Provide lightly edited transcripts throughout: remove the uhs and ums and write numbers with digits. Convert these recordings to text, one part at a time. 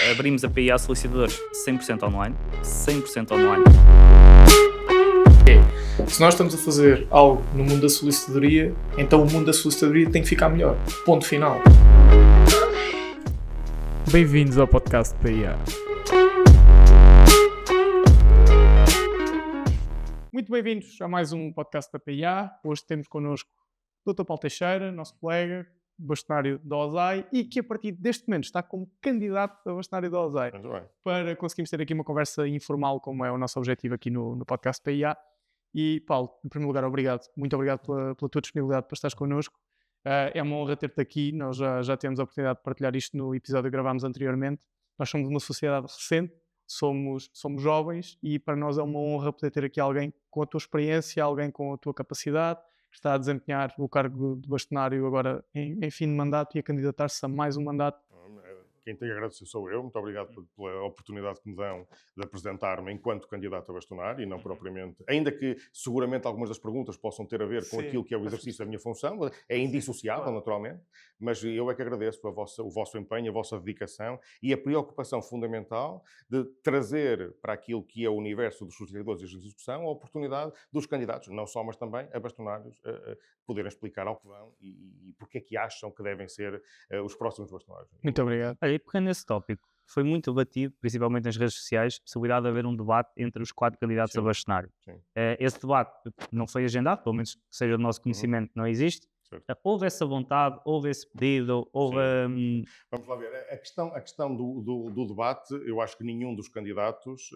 Abrimos a PIA solicitadores 100% online, 100% online. Se nós estamos a fazer algo no mundo da solicitadoria, então o mundo da solicitadoria tem que ficar melhor. Ponto final. Bem-vindos ao podcast PIA. Muito bem-vindos a mais um podcast da PIA. Hoje temos connosco o Dr. Paulo Teixeira, nosso colega, bastonário da OSAI, e que a partir deste momento está como candidato a bastonário da OSAI. Muito bem. Para conseguirmos ter aqui uma conversa informal, como é o nosso objetivo aqui no podcast PIA. E Paulo, em primeiro lugar, obrigado. Muito obrigado pela tua disponibilidade para estares connosco. É uma honra ter-te aqui. Nós já temos a oportunidade de partilhar isto no episódio que gravámos anteriormente. Nós somos uma sociedade recente, somos jovens, e para nós é uma honra poder ter aqui alguém com a tua experiência, alguém com a tua capacidade, que está a desempenhar o cargo de bastonário agora em fim de mandato e a candidatar-se a mais um mandato. Quem tem a agradecer sou eu. Muito obrigado pela oportunidade que me dão de apresentar-me enquanto candidato a bastonário e não propriamente, ainda que seguramente algumas das perguntas possam ter a ver com aquilo que é o exercício da minha função, é indissociável, naturalmente, mas eu é que agradeço o vosso empenho, a vossa dedicação e a preocupação fundamental de trazer para aquilo que é o universo dos solicitadores de execução a oportunidade dos candidatos, não só, mas também a bastonários, poderem explicar ao que vão e porque é que acham que devem ser os próximos bastonários. Muito obrigado. Olha, e pegando nesse tópico, foi muito debatido, principalmente nas redes sociais, a possibilidade de haver um debate entre os 4 candidatos a bastonário. Esse debate não foi agendado, pelo menos que seja do nosso conhecimento, não existe. Houve essa vontade, houve esse pedido, houve... Vamos lá ver. A questão do debate, eu acho que nenhum dos candidatos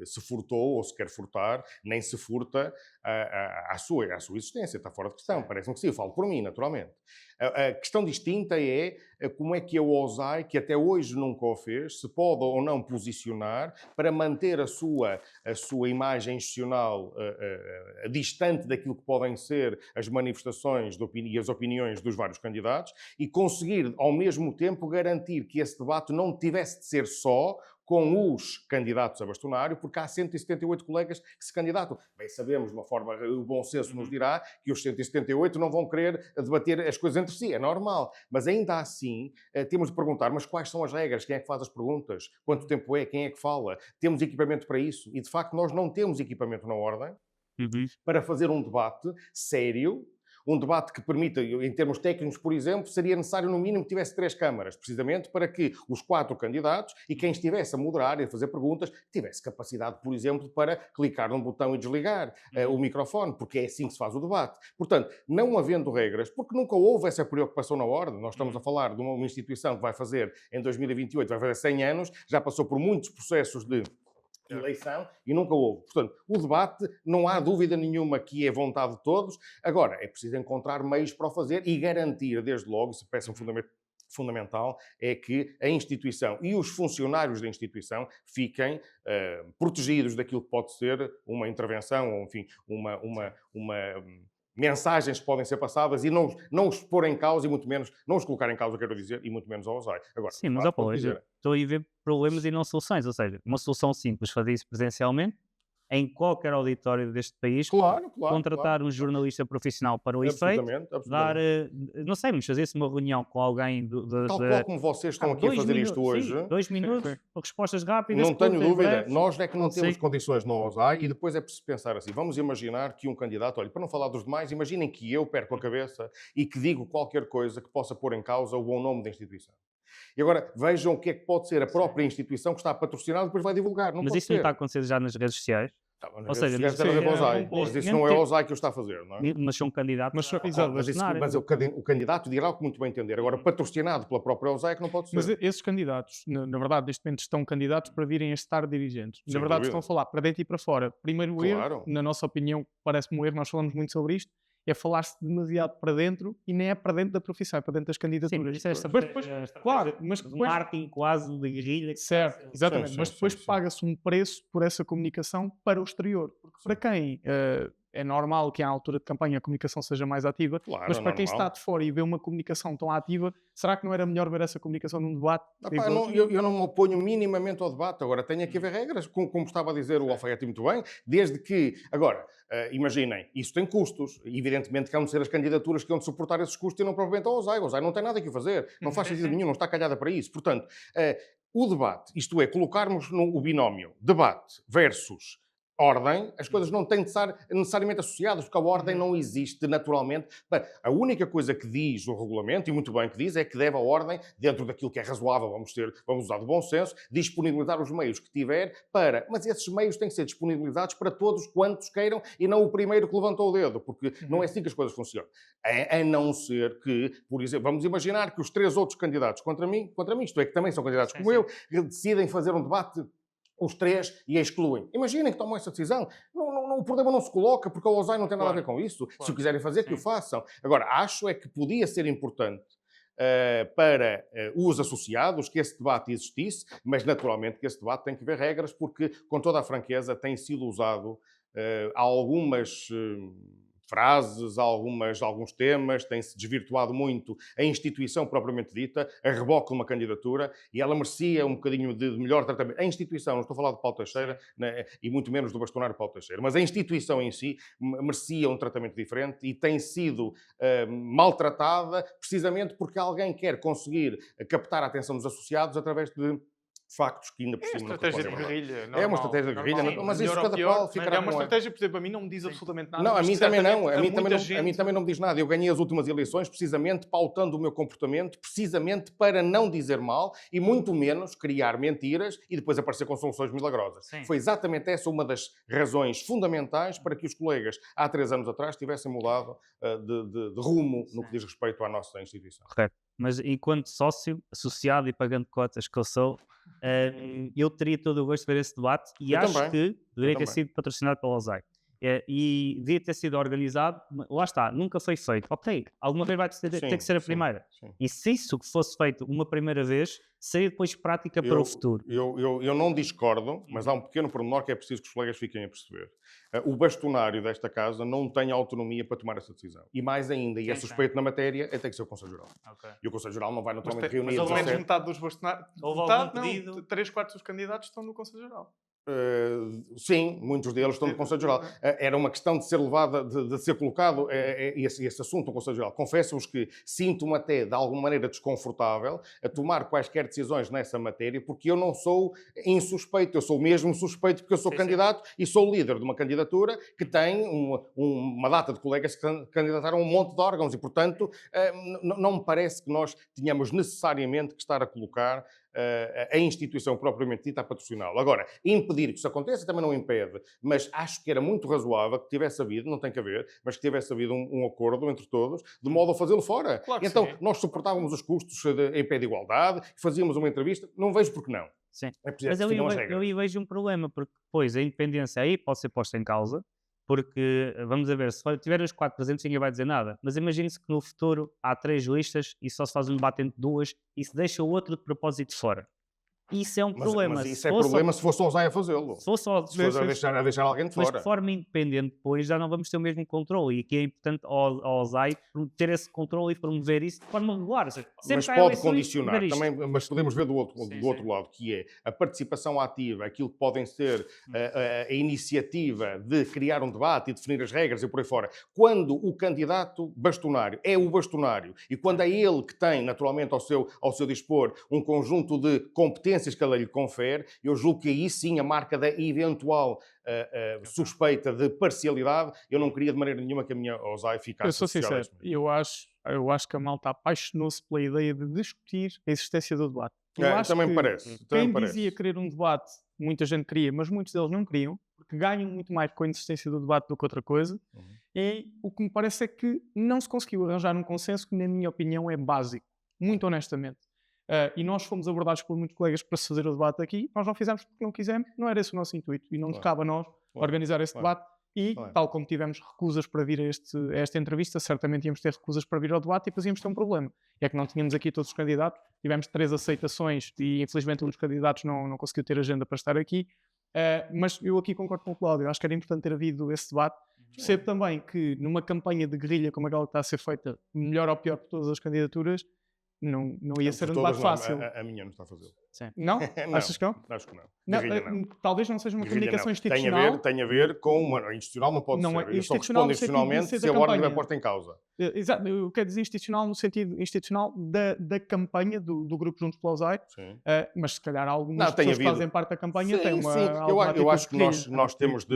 se furtou ou se quer furtar, nem se furta à sua existência. Está fora de questão. Parece-me que sim. Eu falo por mim, naturalmente. A questão distinta é como é que a OSAI, que até hoje nunca o fez, se pode ou não posicionar para manter a sua imagem institucional distante daquilo que podem ser as manifestações e as opiniões dos vários candidatos e conseguir, ao mesmo tempo, garantir que esse debate não tivesse de ser só com os candidatos a bastonário, porque há 178 colegas que se candidatam. Bem, sabemos, de uma forma, o bom senso nos dirá que os 178 não vão querer debater as coisas entre si, é normal. Mas ainda assim, temos de perguntar, mas quais são as regras? Quem é que faz as perguntas? Quanto tempo é? Quem é que fala? Temos equipamento para isso? E, de facto, nós não temos equipamento na ordem para fazer um debate sério. Um debate que permita, em termos técnicos, por exemplo, seria necessário no mínimo que tivesse 3 câmaras, precisamente para que os 4 candidatos e quem estivesse a moderar e a fazer perguntas tivesse capacidade, por exemplo, para clicar num botão e desligar o microfone, porque é assim que se faz o debate. Portanto, não havendo regras, porque nunca houve essa preocupação na ordem, nós estamos a falar de uma instituição que vai fazer, em 2028, vai fazer 100 anos, já passou por muitos processos de eleição e nunca houve. Portanto, o debate, não há dúvida nenhuma que é vontade de todos. Agora, é preciso encontrar meios para o fazer e garantir, desde logo, isso parece um fundamental, é que a instituição e os funcionários da instituição fiquem protegidos daquilo que pode ser uma intervenção ou, enfim, uma mensagens que podem ser passadas e não os pôr em causa e muito menos, não os colocar em causa, quero dizer, e muito menos ao OSAI. Agora, Sim, mas Paulo, estou a ver problemas e não soluções, ou seja, uma solução simples, fazer isso presencialmente, em qualquer auditório deste país, contratar um jornalista profissional para o efeito, dar, não sei, mas fazer-se uma reunião com alguém... Tal qual como vocês estão aqui a fazer isto hoje... Sim, 2 minutos, respostas rápidas... Não tenho dúvida, nós é que não temos condições no OSAI e depois é preciso pensar assim, vamos imaginar que um candidato, olha, para não falar dos demais, imaginem que eu perco a cabeça e que digo qualquer coisa que possa pôr em causa o bom nome da instituição. E agora, vejam o que é que pode ser a própria instituição que está a patrocinar e depois vai divulgar. Mas isso não está a acontecer já nas redes sociais? Ou seja, mas isso não é o OSAI que o está a fazer, não é? Mas são candidatos. Mas o candidato dirá o que muito bem entender. Agora, patrocinado pela própria OSAI é que não pode ser. Mas esses candidatos, na verdade, neste momento estão candidatos para virem a estar dirigentes. Na verdade, estão a falar para dentro e para fora. Primeiro erro, na nossa opinião, parece-me um erro, nós falamos muito sobre isto, é falar-se demasiado para dentro e nem é para dentro da profissão, é para dentro das candidaturas. Sim, mas depois marketing quase de guerrilha. Certo, exatamente. Mas depois paga-se um preço por essa comunicação para o exterior. Porque para quem é normal que à altura de campanha a comunicação seja mais ativa, mas para quem está de fora e vê uma comunicação tão ativa, será que não era melhor ver essa comunicação num debate? Eu não me oponho minimamente ao debate, agora tem que haver regras, como estava a dizer o Alfaiate muito bem, desde que, agora, imaginem, isso tem custos, evidentemente que hão de ser as candidaturas que vão de suportar esses custos e não propriamente ao OSAI. O OSAI não tem nada que fazer, não faz sentido nenhum, não está calhada para isso. Portanto, o debate, isto é, colocarmos no binómio debate versus ordem, as coisas não têm de estar necessariamente associadas, porque a ordem não existe naturalmente. A única coisa que diz o regulamento, e muito bem que diz, é que deve a ordem, dentro daquilo que é razoável, vamos usar de bom senso, disponibilizar os meios que tiver para... Mas esses meios têm que ser disponibilizados para todos quantos queiram e não o primeiro que levantou o dedo, porque não é assim que as coisas funcionam. A não ser que, por exemplo, vamos imaginar que os 3 outros candidatos contra mim, isto é, que também são candidatos como eu, decidem fazer um debate os 3 e a excluem. Imaginem que tomam essa decisão. O problema não se coloca, porque o OSAI não tem nada a ver com isso. Se o quiserem fazer, que o façam. Agora, acho é que podia ser importante para os associados que esse debate existisse, mas naturalmente que esse debate tem que haver regras, porque, com toda a franqueza, tem sido usado algumas... frases, alguns temas, tem-se desvirtuado muito a instituição propriamente dita, a reboque de uma candidatura, e ela merecia um bocadinho de melhor tratamento. A instituição, não estou a falar de Paulo Teixeira, né, e muito menos do bastonário Paulo Teixeira, mas a instituição em si merecia um tratamento diferente e tem sido maltratada precisamente porque alguém quer conseguir captar a atenção dos associados através de factos que ainda por cima não estratégia de guerrilha. Normal, é uma estratégia de guerrilha, normal, mas isso cada qual ficará. É uma estratégia, por exemplo, a mim não me diz absolutamente nada. Não, a mim também não. A mim também não me diz nada. Eu ganhei as últimas eleições precisamente pautando o meu comportamento, precisamente para não dizer mal e muito menos criar mentiras e depois aparecer com soluções milagrosas. Sim. Foi exatamente essa uma das razões fundamentais para que os colegas, há 3 anos atrás, tivessem mudado de rumo no que diz respeito à nossa instituição. Correto. Mas enquanto sócio, associado e pagando cotas que eu sou, eu teria todo o gosto de ver esse debate e eu acho que deveria ter sido patrocinado pela OSAI. E devia ter sido organizado, lá está, nunca foi feito. Ok, alguma vez vai ter que ser a primeira. Sim. E se isso fosse feito uma primeira vez, seria depois prática para o futuro. Eu não discordo, mas há um pequeno pormenor que é preciso que os colegas fiquem a perceber. O bastonário desta casa não tem autonomia para tomar essa decisão. E mais ainda, e é suspeito na matéria, tem que ser o Conselho Geral. Okay. E o Conselho Geral não vai naturalmente reunir... Mas pelo menos metade dos bastonários... Houve algum pedido? 3/4 dos candidatos estão no Conselho Geral. Sim, muitos deles estão no Conselho Geral. Era uma questão de ser levada, de ser colocado esse assunto no Conselho Geral. Confesso-vos que sinto-me até de alguma maneira desconfortável a tomar quaisquer decisões nessa matéria, porque eu não sou insuspeito, eu sou mesmo suspeito porque eu sou candidato e sou líder de uma candidatura que tem uma data de colegas que candidataram a um monte de órgãos e, portanto, não me parece que nós tenhamos necessariamente que estar a colocar a instituição propriamente dita a patrociná-lo. Agora, impedir que isso aconteça também não impede, mas acho que era muito razoável que tivesse havido, não tem que haver, mas que tivesse havido um acordo entre todos, de modo a fazê-lo fora. Claro, então, nós suportávamos os custos em pé de igualdade, fazíamos uma entrevista, não vejo por que não. Sim. Mas eu aí vejo um problema, porque depois a independência aí pode ser posta em causa, porque, vamos a ver, se tiver os 4 presentes ninguém vai dizer nada, mas imagine-se que no futuro há 3 listas e só se faz um debate entre 2 e se deixa o outro de propósito fora. Isso é um problema. Mas isso é problema se fosse o OSAI a fazê-lo. Se fosse a deixar alguém de fora. Mas de forma independente, depois já não vamos ter o mesmo controle. E aqui é importante ao OSAI ter esse controle e promover isso de forma regular. Mas pode condicionar também, mas podemos ver do outro lado, que é a participação ativa, aquilo que podem ser a iniciativa de criar um debate e definir as regras e por aí fora. Quando o candidato bastonário é o bastonário e quando é ele que tem, naturalmente, ao seu dispor um conjunto de competências que a lei lhe confere, eu julgo que aí sim a marca da eventual suspeita de parcialidade, eu não queria de maneira nenhuma que a minha OSAI ficasse... Eu sou sincero, eu acho que a malta apaixonou-se pela ideia de discutir a existência do debate. Também me parece. Quem dizia querer um debate, muita gente queria, mas muitos deles não queriam, porque ganham muito mais com a existência do debate do que outra coisa. E o que me parece é que não se conseguiu arranjar um consenso que, na minha opinião, é básico. Muito honestamente. E nós fomos abordados por muitos colegas para se fazer o debate aqui, nós não fizemos porque não quisemos, não era esse o nosso intuito e não nos cabe a nós organizar esse debate e, tal como tivemos recusas para vir a esta entrevista, certamente íamos ter recusas para vir ao debate e depois íamos ter um problema. É que não tínhamos aqui todos os candidatos, tivemos 3 aceitações e infelizmente um dos candidatos não conseguiu ter agenda para estar aqui, mas eu aqui concordo com o Cláudio, acho que era importante ter havido esse debate Percebo também que numa campanha de guerrilha como aquela que está a ser feita, melhor ou pior por todas as candidaturas, não ia ser um debate fácil. A minha não está a fazê-lo. Não? Não? Achas que não? Acho que não. Talvez não seja uma Guerrilha comunicação não. institucional. Tem a ver com uma institucional, não pode Não ser. é Eu só institucional respondo no sentido de institucionalmente ser se da a ordem campanha. estiver posta em causa. Exato, eu quero dizer institucional da campanha do Grupo Juntos pela USAID, mas se calhar algumas pessoas que fazem parte da campanha têm uma... Eu acho que nós temos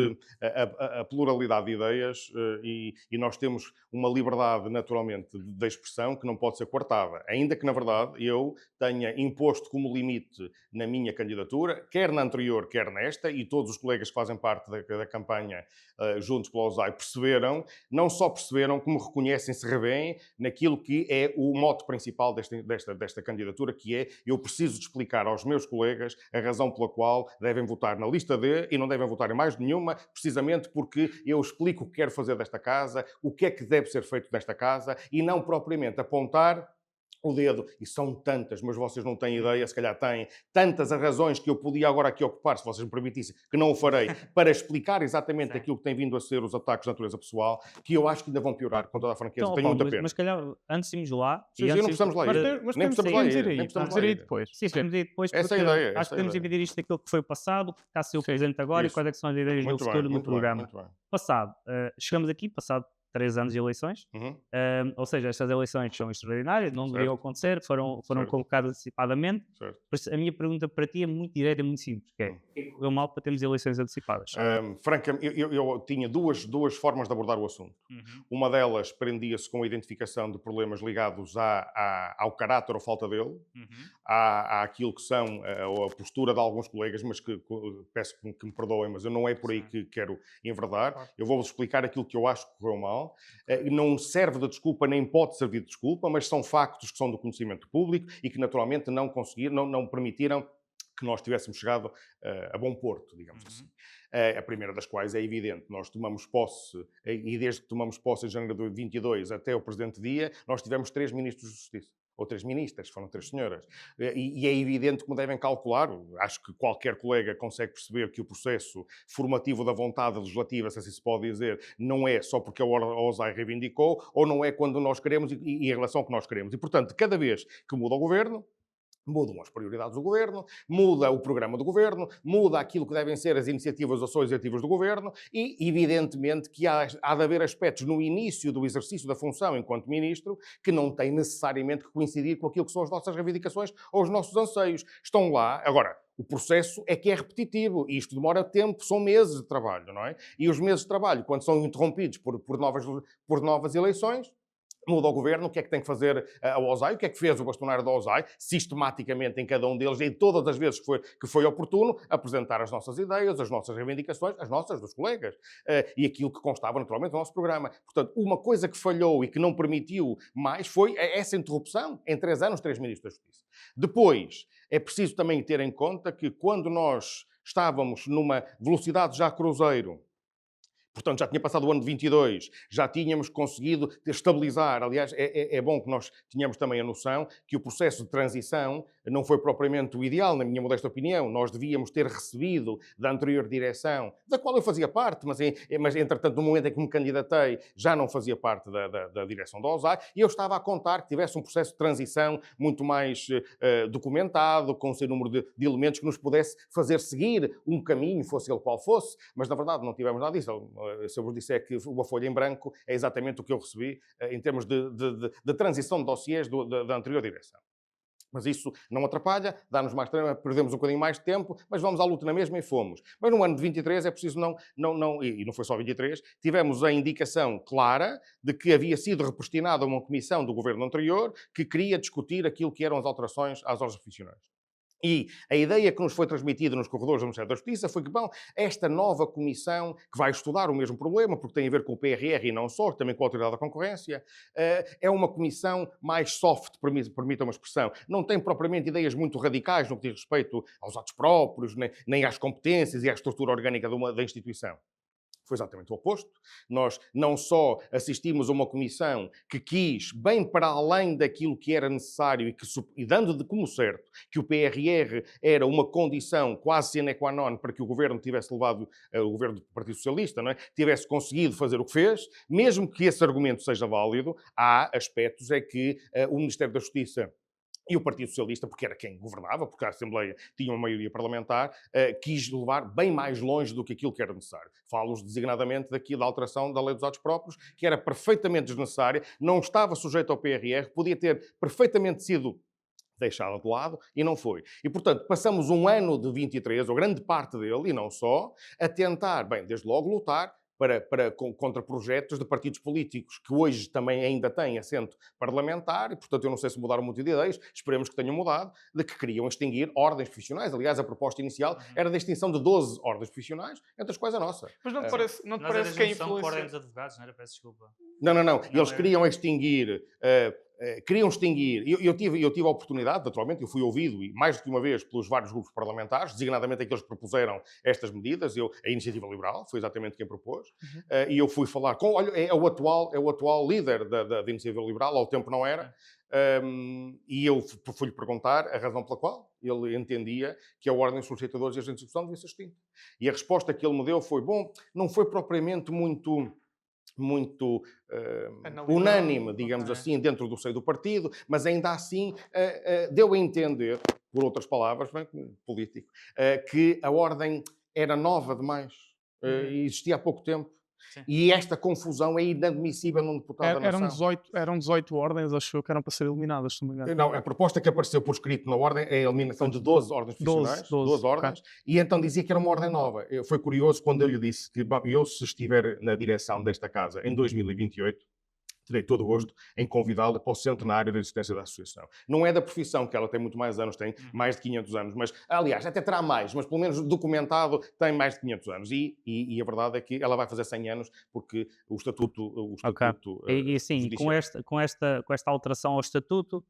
a pluralidade de ideias e nós temos uma liberdade, naturalmente, de expressão que não pode ser coartada. Ainda que, na verdade, eu tenha imposto como limite na minha candidatura, quer na anterior, quer nesta, e todos os colegas que fazem parte da campanha Juntos pela USAID não só perceberam, como reconhecem, se revêem naquilo que é o mote principal desta candidatura, que é: eu preciso de explicar aos meus colegas a razão pela qual devem votar na lista D e não devem votar em mais nenhuma, precisamente porque eu explico o que quero fazer desta casa, o que é que deve ser feito nesta casa, e não propriamente apontar o dedo, e são tantas, mas vocês não têm ideia, se calhar têm, tantas as razões que eu podia agora aqui ocupar, se vocês me permitissem, que não o farei, para explicar exatamente aquilo que tem vindo a ser os ataques de natureza pessoal, que eu acho que ainda vão piorar, com toda a franqueza. Então, tenho muita pena. Mas calhar, antes de irmos lá... Sim, não precisamos lá ir. Mas nem precisamos lá ir depois. Sim, podemos ir depois, essa é a ideia. Acho que podemos dividir isto daquilo que foi o passado, que está a ser o presente agora e quais é que são as ideias do futuro no programa. Passado, chegamos aqui, passado 3 anos de eleições, ou seja, estas eleições são extraordinárias, não deveriam acontecer, foram convocadas antecipadamente. Por isso, a minha pergunta para ti é muito direta e muito simples, que é: o que correu mal para termos eleições antecipadas? Francamente, eu tinha duas formas de abordar o assunto. Uma delas prendia-se com a identificação de problemas ligados ao caráter ou falta dele, àquilo que são a postura de alguns colegas, mas que peço que me perdoem, mas eu não é por aí que quero enverdar. Eu vou-vos explicar aquilo que eu acho que correu mal. Não serve de desculpa, nem pode servir de desculpa, mas são factos que são do conhecimento público e que naturalmente não permitiram que nós tivéssemos chegado a bom porto, digamos assim. A primeira das quais é evidente. Nós tomamos posse, e desde que tomamos posse em janeiro de 22 até o presente dia, nós tivemos 3 ministros de Justiça. Ou 3 ministras, foram 3 senhoras. E é evidente como devem calcular, acho que qualquer colega consegue perceber que o processo formativo da vontade legislativa, se assim se pode dizer, não é só porque a OSAI reivindicou, ou não é quando nós queremos e em relação ao que nós queremos. E, portanto, cada vez que muda o governo, mudam as prioridades do governo, muda o programa do governo, muda aquilo que devem ser as iniciativas ou ações ativas do governo e, evidentemente, que há de haver aspectos no início do exercício da função enquanto ministro que não têm necessariamente que coincidir com aquilo que são as nossas reivindicações ou os nossos anseios. Estão lá. Agora, o processo é que é repetitivo e isto demora tempo, são meses de trabalho, não é? E os meses de trabalho, quando são interrompidos por novas eleições, muda o governo, o que é que tem que fazer a OSAI, o que é que fez o bastonário da OSAI, sistematicamente em cada um deles, em todas as vezes que foi oportuno, apresentar as nossas ideias, as nossas reivindicações, as nossas, dos colegas, e aquilo que constava naturalmente no nosso programa. Portanto, uma coisa que falhou e que não permitiu mais foi essa interrupção em 3 anos, 3 ministros da Justiça. Depois, é preciso também ter em conta que quando nós estávamos numa velocidade já cruzeiro, portanto, já tinha passado o ano de 22, já tínhamos conseguido estabilizar. Aliás, é bom que nós tenhamos também a noção que o processo de transição não foi propriamente o ideal, na minha modesta opinião. Nós devíamos ter recebido da anterior direção, da qual eu fazia parte, mas entretanto, no momento em que me candidatei, já não fazia parte da direção da OSAI, e eu estava a contar que tivesse um processo de transição muito mais documentado, com o seu número de elementos que nos pudesse fazer seguir um caminho, fosse ele qual fosse, mas na verdade não tivemos nada disso. Se eu vos disser que uma folha em branco é exatamente o que eu recebi em termos de transição de dossiês da anterior direção. Mas isso não atrapalha, dá-nos mais tempo, perdemos um bocadinho mais de tempo, mas vamos à luta na mesma e fomos. Mas no ano de 23 é preciso e não foi só 23, tivemos a indicação clara de que havia sido represtinada uma comissão do governo anterior que queria discutir aquilo que eram as alterações às ordens profissionais. E a ideia que nos foi transmitida nos corredores do Ministério da Justiça foi que, esta nova comissão, que vai estudar o mesmo problema, porque tem a ver com o PRR e não só, também com a Autoridade da Concorrência, é uma comissão mais soft, permita uma expressão. Não tem propriamente ideias muito radicais no que diz respeito aos atos próprios, nem às competências e à estrutura orgânica da instituição. Foi exatamente o oposto. Nós não só assistimos a uma comissão que quis, bem para além daquilo que era necessário e dando de como certo que o PRR era uma condição quase sine qua non para que o governo tivesse levado, o governo do Partido Socialista, não é? Tivesse conseguido fazer o que fez, mesmo que esse argumento seja válido, há aspectos é que o Ministério da Justiça e o Partido Socialista, porque era quem governava, porque a Assembleia tinha uma maioria parlamentar, quis levar bem mais longe do que aquilo que era necessário. Falo-vos designadamente daqui da alteração da Lei dos Atos Próprios, que era perfeitamente desnecessária, não estava sujeita ao PRR, podia ter perfeitamente sido deixada de lado e não foi. E, portanto, passamos um ano de 23, ou grande parte dele, e não só, a tentar, bem, desde logo lutar contra projetos de partidos políticos que hoje também ainda têm assento parlamentar e, portanto, eu não sei se mudaram muito de ideias, esperemos que tenham mudado, de que queriam extinguir ordens profissionais. Aliás, a proposta inicial era da extinção de 12 ordens profissionais, entre as quais a nossa. Mas não te parece, não te parece que a influência... ordem dos advogados, não era? Peço desculpa. Não. Eles queriam extinguir... queriam extinguir. Eu tive a oportunidade, naturalmente, eu fui ouvido, e mais do que uma vez, pelos vários grupos parlamentares, designadamente aqueles que propuseram estas medidas. A Iniciativa Liberal foi exatamente quem propôs. E eu fui falar com... Olha, é o atual líder da Iniciativa Liberal, ao tempo não era. E eu fui-lhe perguntar a razão pela qual ele entendia que a Ordem dos Solicitadores e Agentes de Execução devia ser extinta. E a resposta que ele me deu foi, bom, não foi propriamente muito unânime, digamos assim, dentro do seio do partido, mas ainda assim deu a entender, por outras palavras, bem, político, que a ordem era nova demais, e existia há pouco tempo. Sim. E esta confusão é inadmissível num deputado da nação. Eram 18 ordens, achou que eram para ser eliminadas, se não me engano. Não, a proposta que apareceu por escrito na ordem é a eliminação de 12 ordens profissionais. 12 ordens. Okay. E então dizia que era uma ordem nova. Foi curioso quando eu lhe disse que eu, se estiver na direção desta casa em 2028, terei todo o gosto em convidá-la para o centenário da existência da associação. Não é da profissão, que ela tem muito mais anos, tem mais de 500 anos, mas, aliás, até terá mais, mas pelo menos documentado tem mais de 500 anos. E a verdade é que ela vai fazer 100 anos, porque o Estatuto... Okay. E sim, com esta alteração ao Estatuto,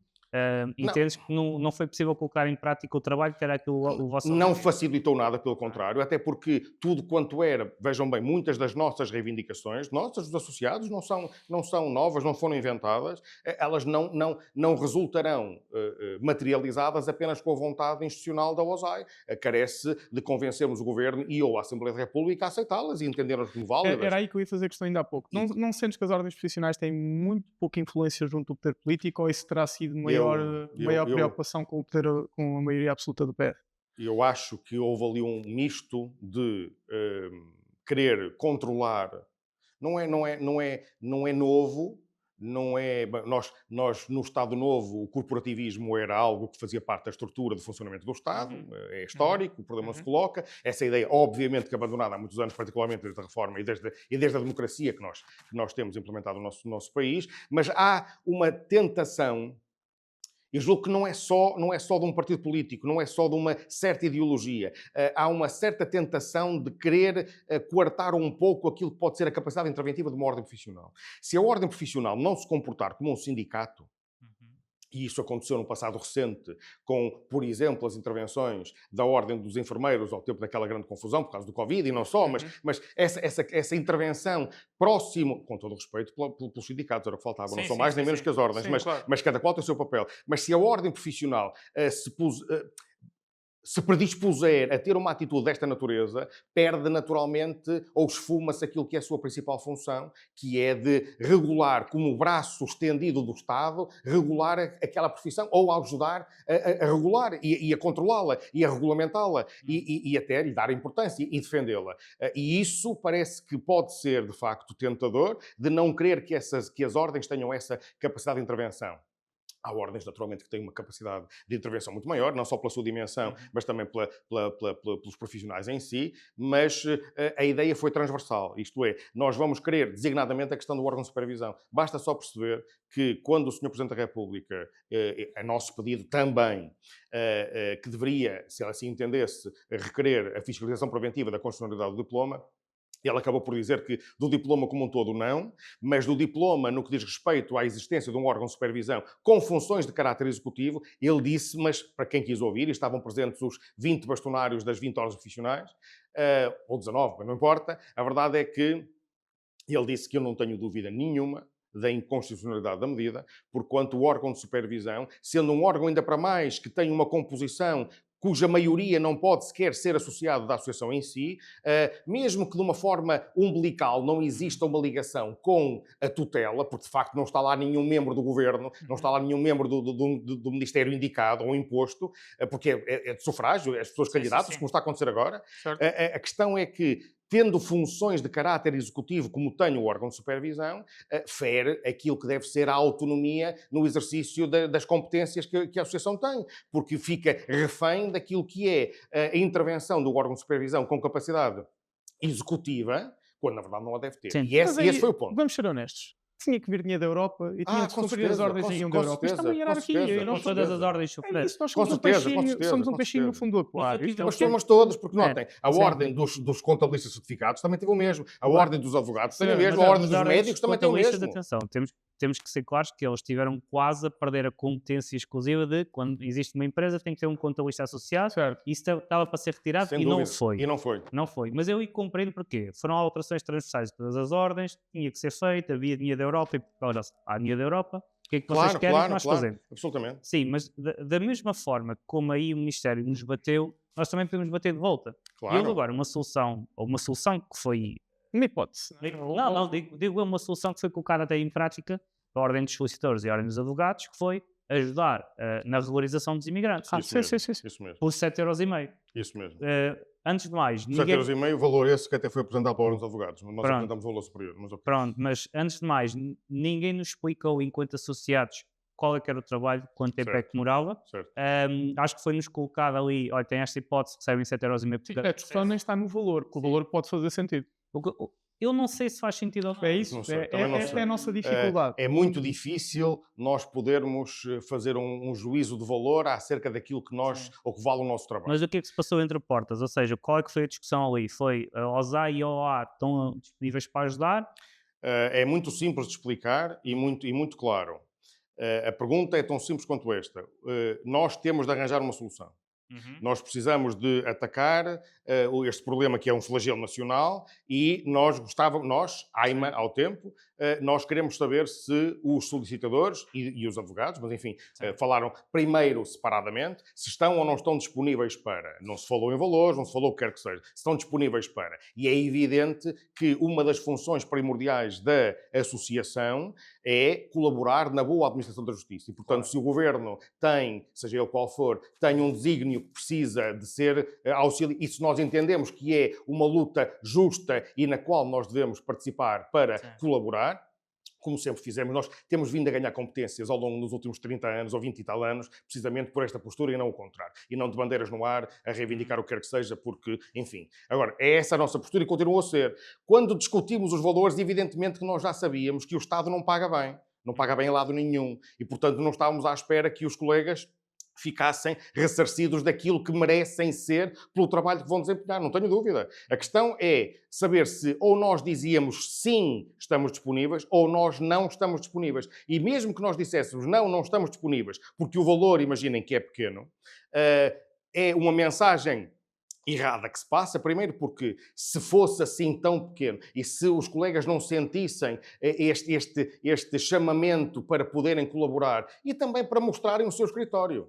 entendes que não foi possível colocar em prática o trabalho que era aquilo o vosso... Não facilitou nada, pelo contrário, até porque tudo quanto era, vejam bem, muitas das nossas reivindicações, nossas, dos associados, não são novas, não foram inventadas, elas não resultarão materializadas apenas com a vontade institucional da OSAI. Carece de convencermos o Governo e ou a Assembleia da República a aceitá-las e entendermos como válidas. Era aí que eu ia fazer questão ainda há pouco. Não sentes que as ordens profissionais têm muito pouca influência junto do poder político, ou isso terá sido maior preocupação com a maioria absoluta do PR? Eu acho que houve ali um misto de querer controlar. Não é novo. Não é, nós, no Estado Novo, o corporativismo era algo que fazia parte da estrutura do funcionamento do Estado, é histórico, o problema não se coloca. Essa ideia, obviamente, que abandonada há muitos anos, particularmente desde a reforma e desde a democracia que nós temos implementado no nosso país, mas há uma tentação. Eu julgo que não é só de um partido político, não é só de uma certa ideologia. Há uma certa tentação de querer coartar um pouco aquilo que pode ser a capacidade interventiva de uma ordem profissional. Se a ordem profissional não se comportar como um sindicato, e isso aconteceu no passado recente com, por exemplo, as intervenções da Ordem dos Enfermeiros ao tempo daquela grande confusão por causa do Covid e não só, mas essa intervenção próximo, com todo o respeito pelos sindicatos, era o que faltava, não são mais nem menos que as ordens, mas cada qual tem o seu papel. Mas se a Ordem profissional se predispuser a ter uma atitude desta natureza, perde naturalmente ou esfuma-se aquilo que é a sua principal função, que é de regular, como o braço estendido do Estado, regular aquela profissão ou ajudar a regular e a controlá-la e a regulamentá-la e até lhe dar importância e defendê-la. E isso parece que pode ser, de facto, tentador, de não querer que as ordens tenham essa capacidade de intervenção. Há ordens, naturalmente, que têm uma capacidade de intervenção muito maior, não só pela sua dimensão, mas também pelos profissionais em si, mas a ideia foi transversal, isto é, nós vamos querer designadamente a questão do órgão de supervisão. Basta só perceber que quando o Sr. Presidente da República, a nosso pedido também, que deveria, se ela assim entendesse, requerer a fiscalização preventiva da constitucionalidade do diploma, ele acabou por dizer que do diploma como um todo não, mas do diploma no que diz respeito à existência de um órgão de supervisão com funções de caráter executivo, ele disse, mas para quem quis ouvir, e estavam presentes os 20 bastonários das 20 ordens profissionais, ou 19, mas não importa. A verdade é que ele disse que eu não tenho dúvida nenhuma da inconstitucionalidade da medida, porquanto o órgão de supervisão, sendo um órgão ainda para mais que tem uma composição cuja maioria não pode sequer ser associado da associação em si, mesmo que de uma forma umbilical não exista uma ligação com a tutela, porque de facto não está lá nenhum membro do governo, não está lá nenhum membro do ministério indicado ou imposto, porque é de sufrágio, as pessoas candidatas, como está a acontecer agora. A questão é que, tendo funções de caráter executivo, como tem o órgão de supervisão, fere aquilo que deve ser a autonomia no exercício das competências que a associação tem, porque fica refém daquilo que é a intervenção do órgão de supervisão com capacidade executiva, quando na verdade não a deve ter. Sim. E esse foi o ponto. Vamos ser honestos. Tinha que vir dinheiro da Europa e tinha que cumprir as ordens da Europa. Isto é uma hierarquia. Com todas as ordens superiores. Nós somos um peixinho no fundo do aquário. Nós somos todos, porque notem, a ordem dos contabilistas certificados também teve o mesmo. A ordem dos advogados tem o mesmo. A ordem dos médicos também tem o mesmo. Atenção, temos que ser claros que eles tiveram quase a perder a competência exclusiva de, quando existe uma empresa, tem que ter um contabilista associado. Certo. Isso estava para ser retirado e não foi. E não foi. Não foi. Mas eu compreendo porquê. Foram alterações transversais de todas as ordens, tinha que ser feita, havia dinheiro da Europa e, olha, há dinheiro da Europa, o que é que vocês querem que nós fazemos? Absolutamente. Sim, mas da mesma forma como aí o Ministério nos bateu, nós também podemos bater de volta. Claro. E houve agora uma solução que foi... Uma hipótese. Digo uma solução que foi colocada até em prática a ordem dos solicitadores e a ordem dos advogados, que foi ajudar na regularização dos imigrantes. Isso mesmo. Por 7,5€. Isso mesmo. Antes de mais... 7,5€, o valor esse que até foi apresentado para a ordem dos advogados. Mas nós apresentamos o valor superior. Pronto, mas antes de mais, ninguém nos explicou, enquanto associados, qual é que era o trabalho, quanto tempo é que demorava. Acho que foi-nos colocado ali, olha, tem esta hipótese, recebem 7,5€. A discussão nem está no valor, porque o valor pode fazer sentido. Eu não sei se faz sentido ou não. É isso, esta é a nossa dificuldade. É muito difícil nós podermos fazer um juízo de valor acerca daquilo que nós, ou que vale o nosso trabalho. Mas o que é que se passou entre portas? Ou seja, qual é que foi a discussão ali? Foi a OSA e a OA estão disponíveis para ajudar? É muito simples de explicar e muito claro. A pergunta é tão simples quanto esta. Nós temos de arranjar uma solução. Nós precisamos de atacar este problema que é um flagelo nacional e AIMA, ao tempo, nós queremos saber se os solicitadores e os advogados, mas enfim, falaram primeiro separadamente, se estão ou não estão disponíveis para. Não se falou em valores, não se falou o que quer que seja. Se estão disponíveis para. E é evidente que uma das funções primordiais da associação é colaborar na boa administração da justiça. E, portanto, se o governo tem, seja ele qual for, tem um desígnio que precisa de ser auxiliado, e se nós entendemos que é uma luta justa e na qual nós devemos participar para colaborar, como sempre fizemos, nós temos vindo a ganhar competências ao longo dos últimos 30 anos ou 20 e tal anos, precisamente por esta postura e não o contrário. E não de bandeiras no ar, a reivindicar o que quer que seja, porque, enfim. Agora, é essa a nossa postura e continua a ser. Quando discutimos os valores, evidentemente que nós já sabíamos que o Estado não paga bem. Não paga bem a lado nenhum. E, portanto, não estávamos à espera que os colegas ficassem ressarcidos daquilo que merecem ser pelo trabalho que vão desempenhar, não tenho dúvida. A questão é saber se ou nós dizíamos sim, estamos disponíveis, ou nós não estamos disponíveis. E mesmo que nós disséssemos não estamos disponíveis, porque o valor, imaginem que é pequeno, é uma mensagem errada que se passa, primeiro porque se fosse assim tão pequeno e se os colegas não sentissem este chamamento para poderem colaborar e também para mostrarem o seu escritório,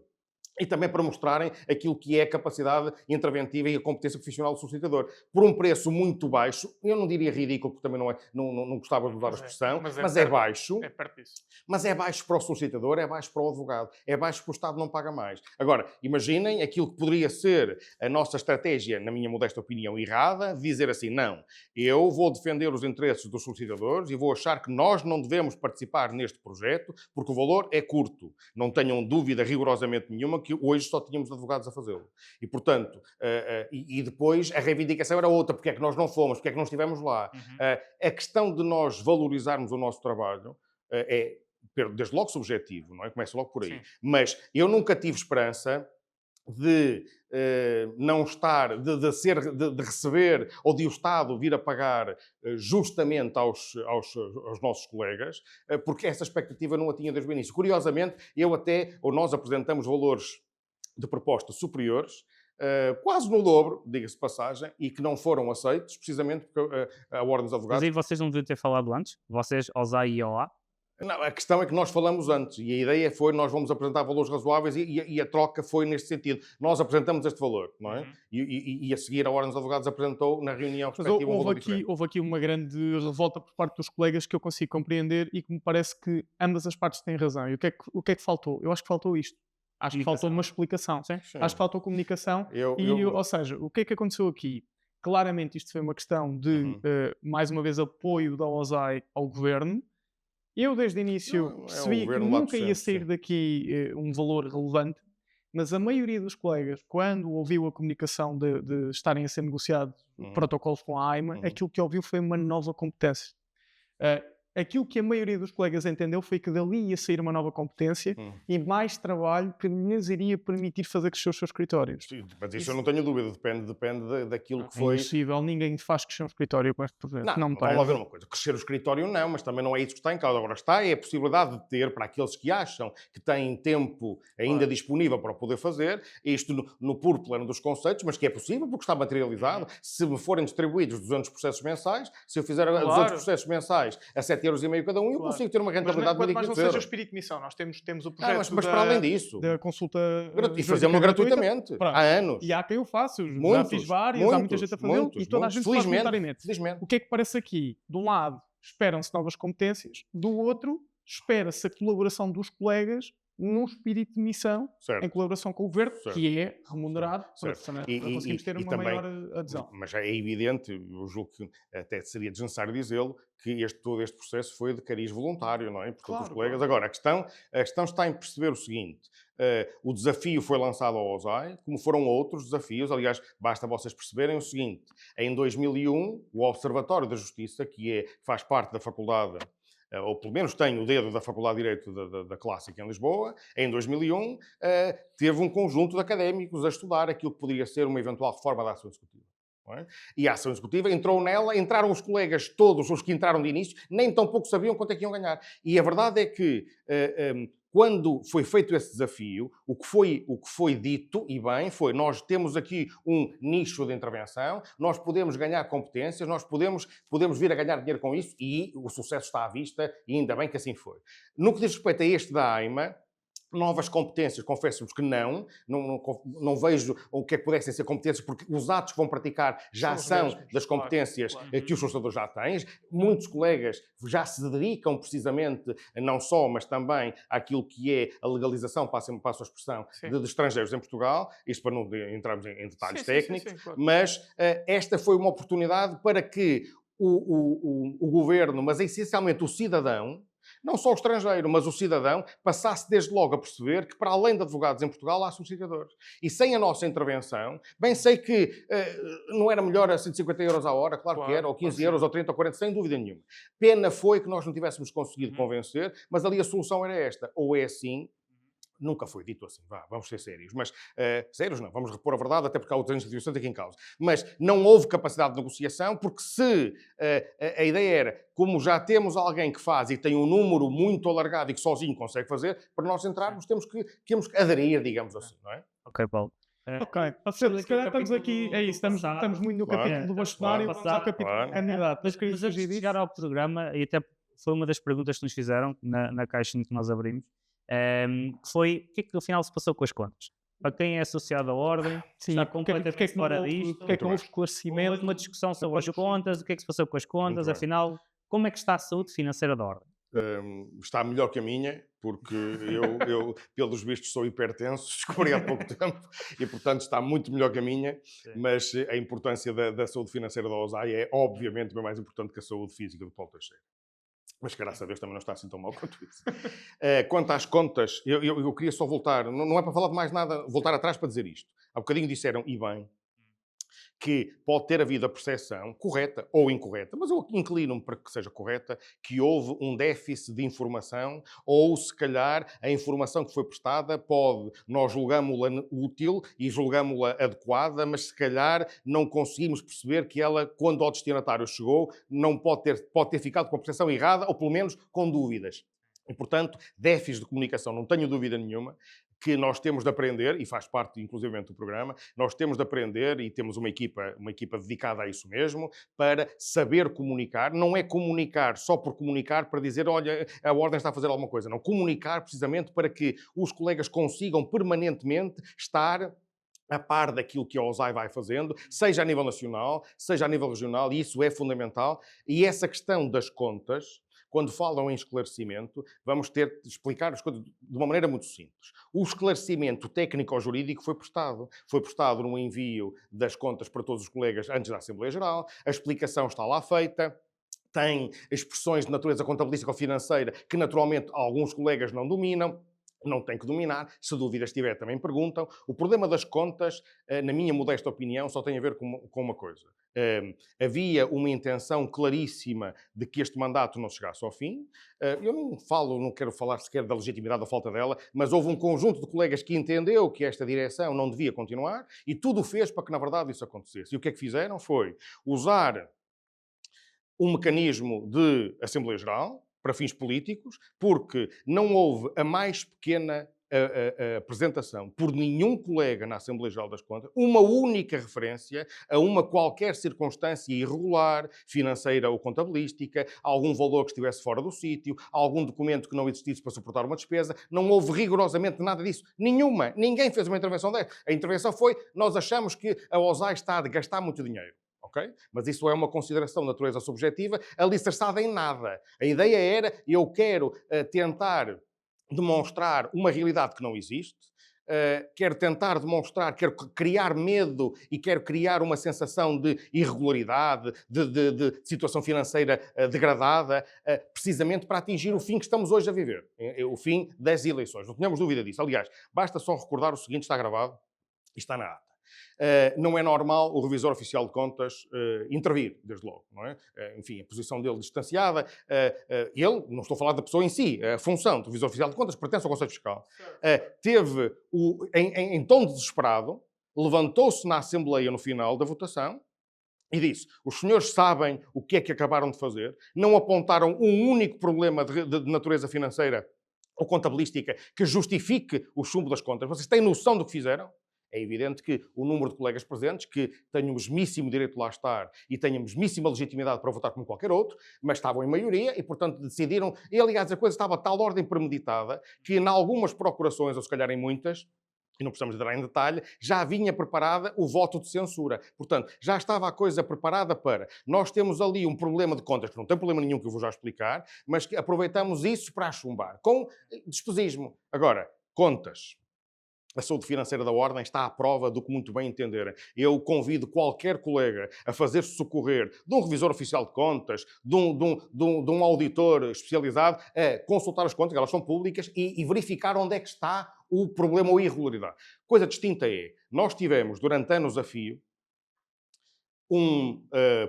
e também para mostrarem aquilo que é a capacidade interventiva e a competência profissional do solicitador. Por um preço muito baixo, eu não diria ridículo, porque também não gostava de usar a expressão, mas é baixo. É perto disso. Mas é baixo para o solicitador, é baixo para o advogado, é baixo porque o Estado não paga mais. Agora, imaginem aquilo que poderia ser a nossa estratégia, na minha modesta opinião, errada, dizer assim, não, eu vou defender os interesses dos solicitadores e vou achar que nós não devemos participar neste projeto porque o valor é curto. Não tenham dúvida rigorosamente nenhuma que hoje só tínhamos advogados a fazê-lo. E, portanto, e depois a reivindicação era outra. Porque é que nós não fomos? Porque é que não estivemos lá? A questão de nós valorizarmos o nosso trabalho é, desde logo, subjetivo, não é? Começa logo por aí. Sim. Mas eu nunca tive esperança de não estar, de receber ou de o Estado vir a pagar justamente aos nossos colegas, porque essa expectativa não a tinha desde o início. Curiosamente, nós apresentamos valores de proposta superiores quase no dobro, diga-se de passagem, e que não foram aceitos, precisamente porque a Ordem dos Advogados... Mas aí vocês não deviam ter falado antes? Vocês, OSAI e OA? Não, a questão é que nós falamos antes e a ideia foi nós vamos apresentar valores razoáveis e a troca foi neste sentido. Nós apresentamos este valor, não é? E a seguir a Ordem dos Advogados apresentou na reunião respectiva um valor diferente. Houve aqui uma grande revolta por parte dos colegas que eu consigo compreender e que me parece que ambas as partes têm razão. E o que é que faltou? Eu acho que faltou isto. Acho que faltou uma explicação. Sim. Acho que faltou comunicação. Ou seja, o que é que aconteceu aqui? Claramente isto foi uma questão de, mais uma vez, apoio da OSAI ao governo. Eu, desde o início, percebi que nunca ia sair daqui um valor relevante, mas a maioria dos colegas, quando ouviu a comunicação de estarem a ser negociados protocolos com a AIMA, aquilo que ouviu foi uma nova competência. Aquilo que a maioria dos colegas entendeu foi que dali ia sair uma nova competência e mais trabalho que lhes iria permitir fazer crescer os seus escritórios. Sim, mas isso eu não tenho dúvida, depende daquilo que foi... É impossível, ninguém faz crescer um escritório com este projeto. Não, vamos lá ver uma coisa, crescer o escritório não, mas também não é isso que está em causa. Agora é a possibilidade de ter, para aqueles que acham que têm tempo ainda disponível para o poder fazer, isto no puro plano dos conceitos, mas que é possível porque está materializado. Se me forem distribuídos 200 processos mensais, se eu fizer 200 processos mensais a 7,5 € cada um, eu consigo ter uma rentabilidade de 1.500 €. Mas não seja o espírito de missão, nós temos o projeto mas para além disso, da consulta... E fazemos gratuitamente, há anos. E há quem o faça, já fiz vários, há muita gente a fazê-lo e toda a gente faz voluntariamente. O que é que parece aqui? De um lado, esperam-se novas competências, do outro, espera-se a colaboração dos colegas num espírito de missão, em colaboração com o governo, que é remunerado para conseguirmos ter uma maior adesão. Mas é evidente, eu julgo que até seria desnecessário dizê-lo, que todo este processo foi de cariz voluntário, não é? Porque os colegas... Agora, a questão está em perceber o seguinte, o desafio foi lançado ao OSAI, como foram outros desafios, aliás, basta vocês perceberem o seguinte, em 2001, o Observatório da Justiça, que faz parte da faculdade, ou pelo menos tem o dedo da Faculdade de Direito da Clássica em Lisboa, em 2001, teve um conjunto de académicos a estudar aquilo que poderia ser uma eventual reforma da ação executiva. É? E a ação executiva entraram os colegas, todos os que entraram de início, nem tão pouco sabiam quanto é que iam ganhar. E a verdade é que, quando foi feito esse desafio, o que foi dito, e bem, foi: nós temos aqui um nicho de intervenção, nós podemos ganhar competências, nós podemos vir a ganhar dinheiro com isso, e o sucesso está à vista, e ainda bem que assim foi. No que diz respeito a este da AIMA, novas competências, confesso-vos que não vejo o que é que pudessem ser competências, porque os atos que vão praticar já são das competências que os legisladores já têm. Muitos colegas já se dedicam precisamente, não só, mas também àquilo que é a legalização, passo a expressão, de estrangeiros em Portugal, isto para não entrarmos em detalhes técnicos, claro. Mas esta foi uma oportunidade para que o governo, mas essencialmente o cidadão, não só o estrangeiro, mas o cidadão, passasse desde logo a perceber que, para além de advogados em Portugal, há subscriadores. E sem a nossa intervenção, bem sei que não era melhor a 150 € a hora, claro que era, ou 15 € ou 30 ou 40, sem dúvida nenhuma. Pena foi que nós não tivéssemos conseguido convencer, mas ali a solução era esta: ou é assim. Nunca foi dito assim, vamos ser sérios. Mas, sérios não, vamos repor a verdade, até porque há outras instituições aqui em causa. Mas não houve capacidade de negociação, porque se a ideia era, como já temos alguém que faz e tem um número muito alargado e que sozinho consegue fazer, para nós entrarmos temos que aderir, digamos assim, não é? Ok, Paulo. Ok, se calhar estamos aqui, é isso, estamos muito no capítulo do bastonário, vamos ao capítulo candidato. Mas antes de chegar ao programa, e até foi uma das perguntas que nos fizeram na caixinha que nós abrimos, foi o que é que afinal se passou com as contas? Para quem é associado à ordem, está completamente fora disto, o que é que houve esclarecimento? Houve uma discussão sobre as contas, o que é que se passou com as contas, afinal, como é que está a saúde financeira da ordem? Está melhor que a minha, porque eu pelos vistos, sou hipertenso, descobri há pouco tempo, e portanto está muito melhor que a minha. Sim. Mas a importância da saúde financeira da OSAI é obviamente bem mais importante que a saúde física do Paulo Teixeira. Mas, graças a Deus, também não está assim tão mal quanto isso. Quanto às contas, eu queria só voltar, não é para falar de mais nada, voltar atrás para dizer isto. Há bocadinho disseram, e bem, que pode ter havido a percepção, correta ou incorreta, mas eu inclino-me para que seja correta, que houve um déficit de informação, ou se calhar a informação que foi prestada nós julgamos-la útil e julgamos-la adequada, mas se calhar não conseguimos perceber que ela, quando ao destinatário chegou, não pode ter ficado com a percepção errada, ou pelo menos com dúvidas. E, portanto, déficit de comunicação, não tenho dúvida nenhuma. que nós temos de aprender, e faz parte inclusivamente do programa, nós temos de aprender e temos uma equipa dedicada a isso mesmo, para saber comunicar. Não é comunicar só por comunicar, para dizer, olha, a Ordem está a fazer alguma coisa. Não, comunicar precisamente para que os colegas consigam permanentemente estar a par daquilo que a OSAI vai fazendo, seja a nível nacional, seja a nível regional, e isso é fundamental. E essa questão das contas, quando falam em esclarecimento, vamos ter de explicar as coisas de uma maneira muito simples. O esclarecimento técnico-jurídico foi prestado. Foi prestado no envio das contas para todos os colegas antes da Assembleia Geral. A explicação está lá feita. Tem expressões de natureza contabilística ou financeira que, naturalmente, alguns colegas não dominam. Não tem que dominar. Se dúvidas tiver, também perguntam. O problema das contas, na minha modesta opinião, só tem a ver com uma coisa. Havia uma intenção claríssima de que este mandato não chegasse ao fim. Eu não quero falar sequer da legitimidade ou falta dela, mas houve um conjunto de colegas que entendeu que esta direção não devia continuar e tudo fez para que, na verdade, isso acontecesse. E o que é que fizeram foi usar um mecanismo de Assembleia Geral para fins políticos, porque não houve a mais pequena apresentação por nenhum colega na Assembleia Geral das Contas, uma única referência a uma qualquer circunstância irregular, financeira ou contabilística, algum valor que estivesse fora do sítio, algum documento que não existisse para suportar uma despesa. Não houve rigorosamente nada disso. Nenhuma. Ninguém fez uma intervenção dessa. A intervenção foi, nós achamos que a OSAI está a gastar muito dinheiro. Okay? Mas isso é uma consideração de natureza subjetiva, alicerçada em nada. A ideia era, eu quero tentar demonstrar uma realidade que não existe, quero tentar demonstrar, quero criar medo e quero criar uma sensação de irregularidade, de situação financeira degradada, precisamente para atingir o fim que estamos hoje a viver, o fim das eleições. Não tenhamos dúvida disso. Aliás, basta só recordar o seguinte, está gravado e está na ata. Não é normal o revisor oficial de contas intervir, desde logo, não é? Enfim, a posição dele distanciada. Ele, não estou a falar da pessoa em si, a função do revisor oficial de contas pertence ao Conselho Fiscal. Teve, em tom desesperado, levantou-se na Assembleia no final da votação e disse, os senhores sabem o que é que acabaram de fazer, não apontaram um único problema de natureza financeira ou contabilística que justifique o chumbo das contas. Vocês têm noção do que fizeram? É evidente que o número de colegas presentes, que têm o mesmíssimo direito de lá estar e têm a mesmíssima legitimidade para votar como qualquer outro, mas estavam em maioria e, portanto, decidiram... E, aliás, a coisa estava a tal ordem premeditada que, em algumas procurações, ou se calhar em muitas, e não precisamos entrar em detalhe, já vinha preparada o voto de censura. Portanto, já estava a coisa preparada para... Nós temos ali um problema de contas, que não tem problema nenhum, que eu vou já explicar, mas que aproveitamos isso para chumbar, com despesismo. Agora, contas. A saúde financeira da Ordem está à prova do que muito bem entenderem. Eu convido qualquer colega a fazer-se socorrer de um revisor oficial de contas, de um auditor especializado, a consultar as contas, elas são públicas, e verificar onde é que está o problema ou a irregularidade. Coisa distinta é, nós tivemos durante anos a fio um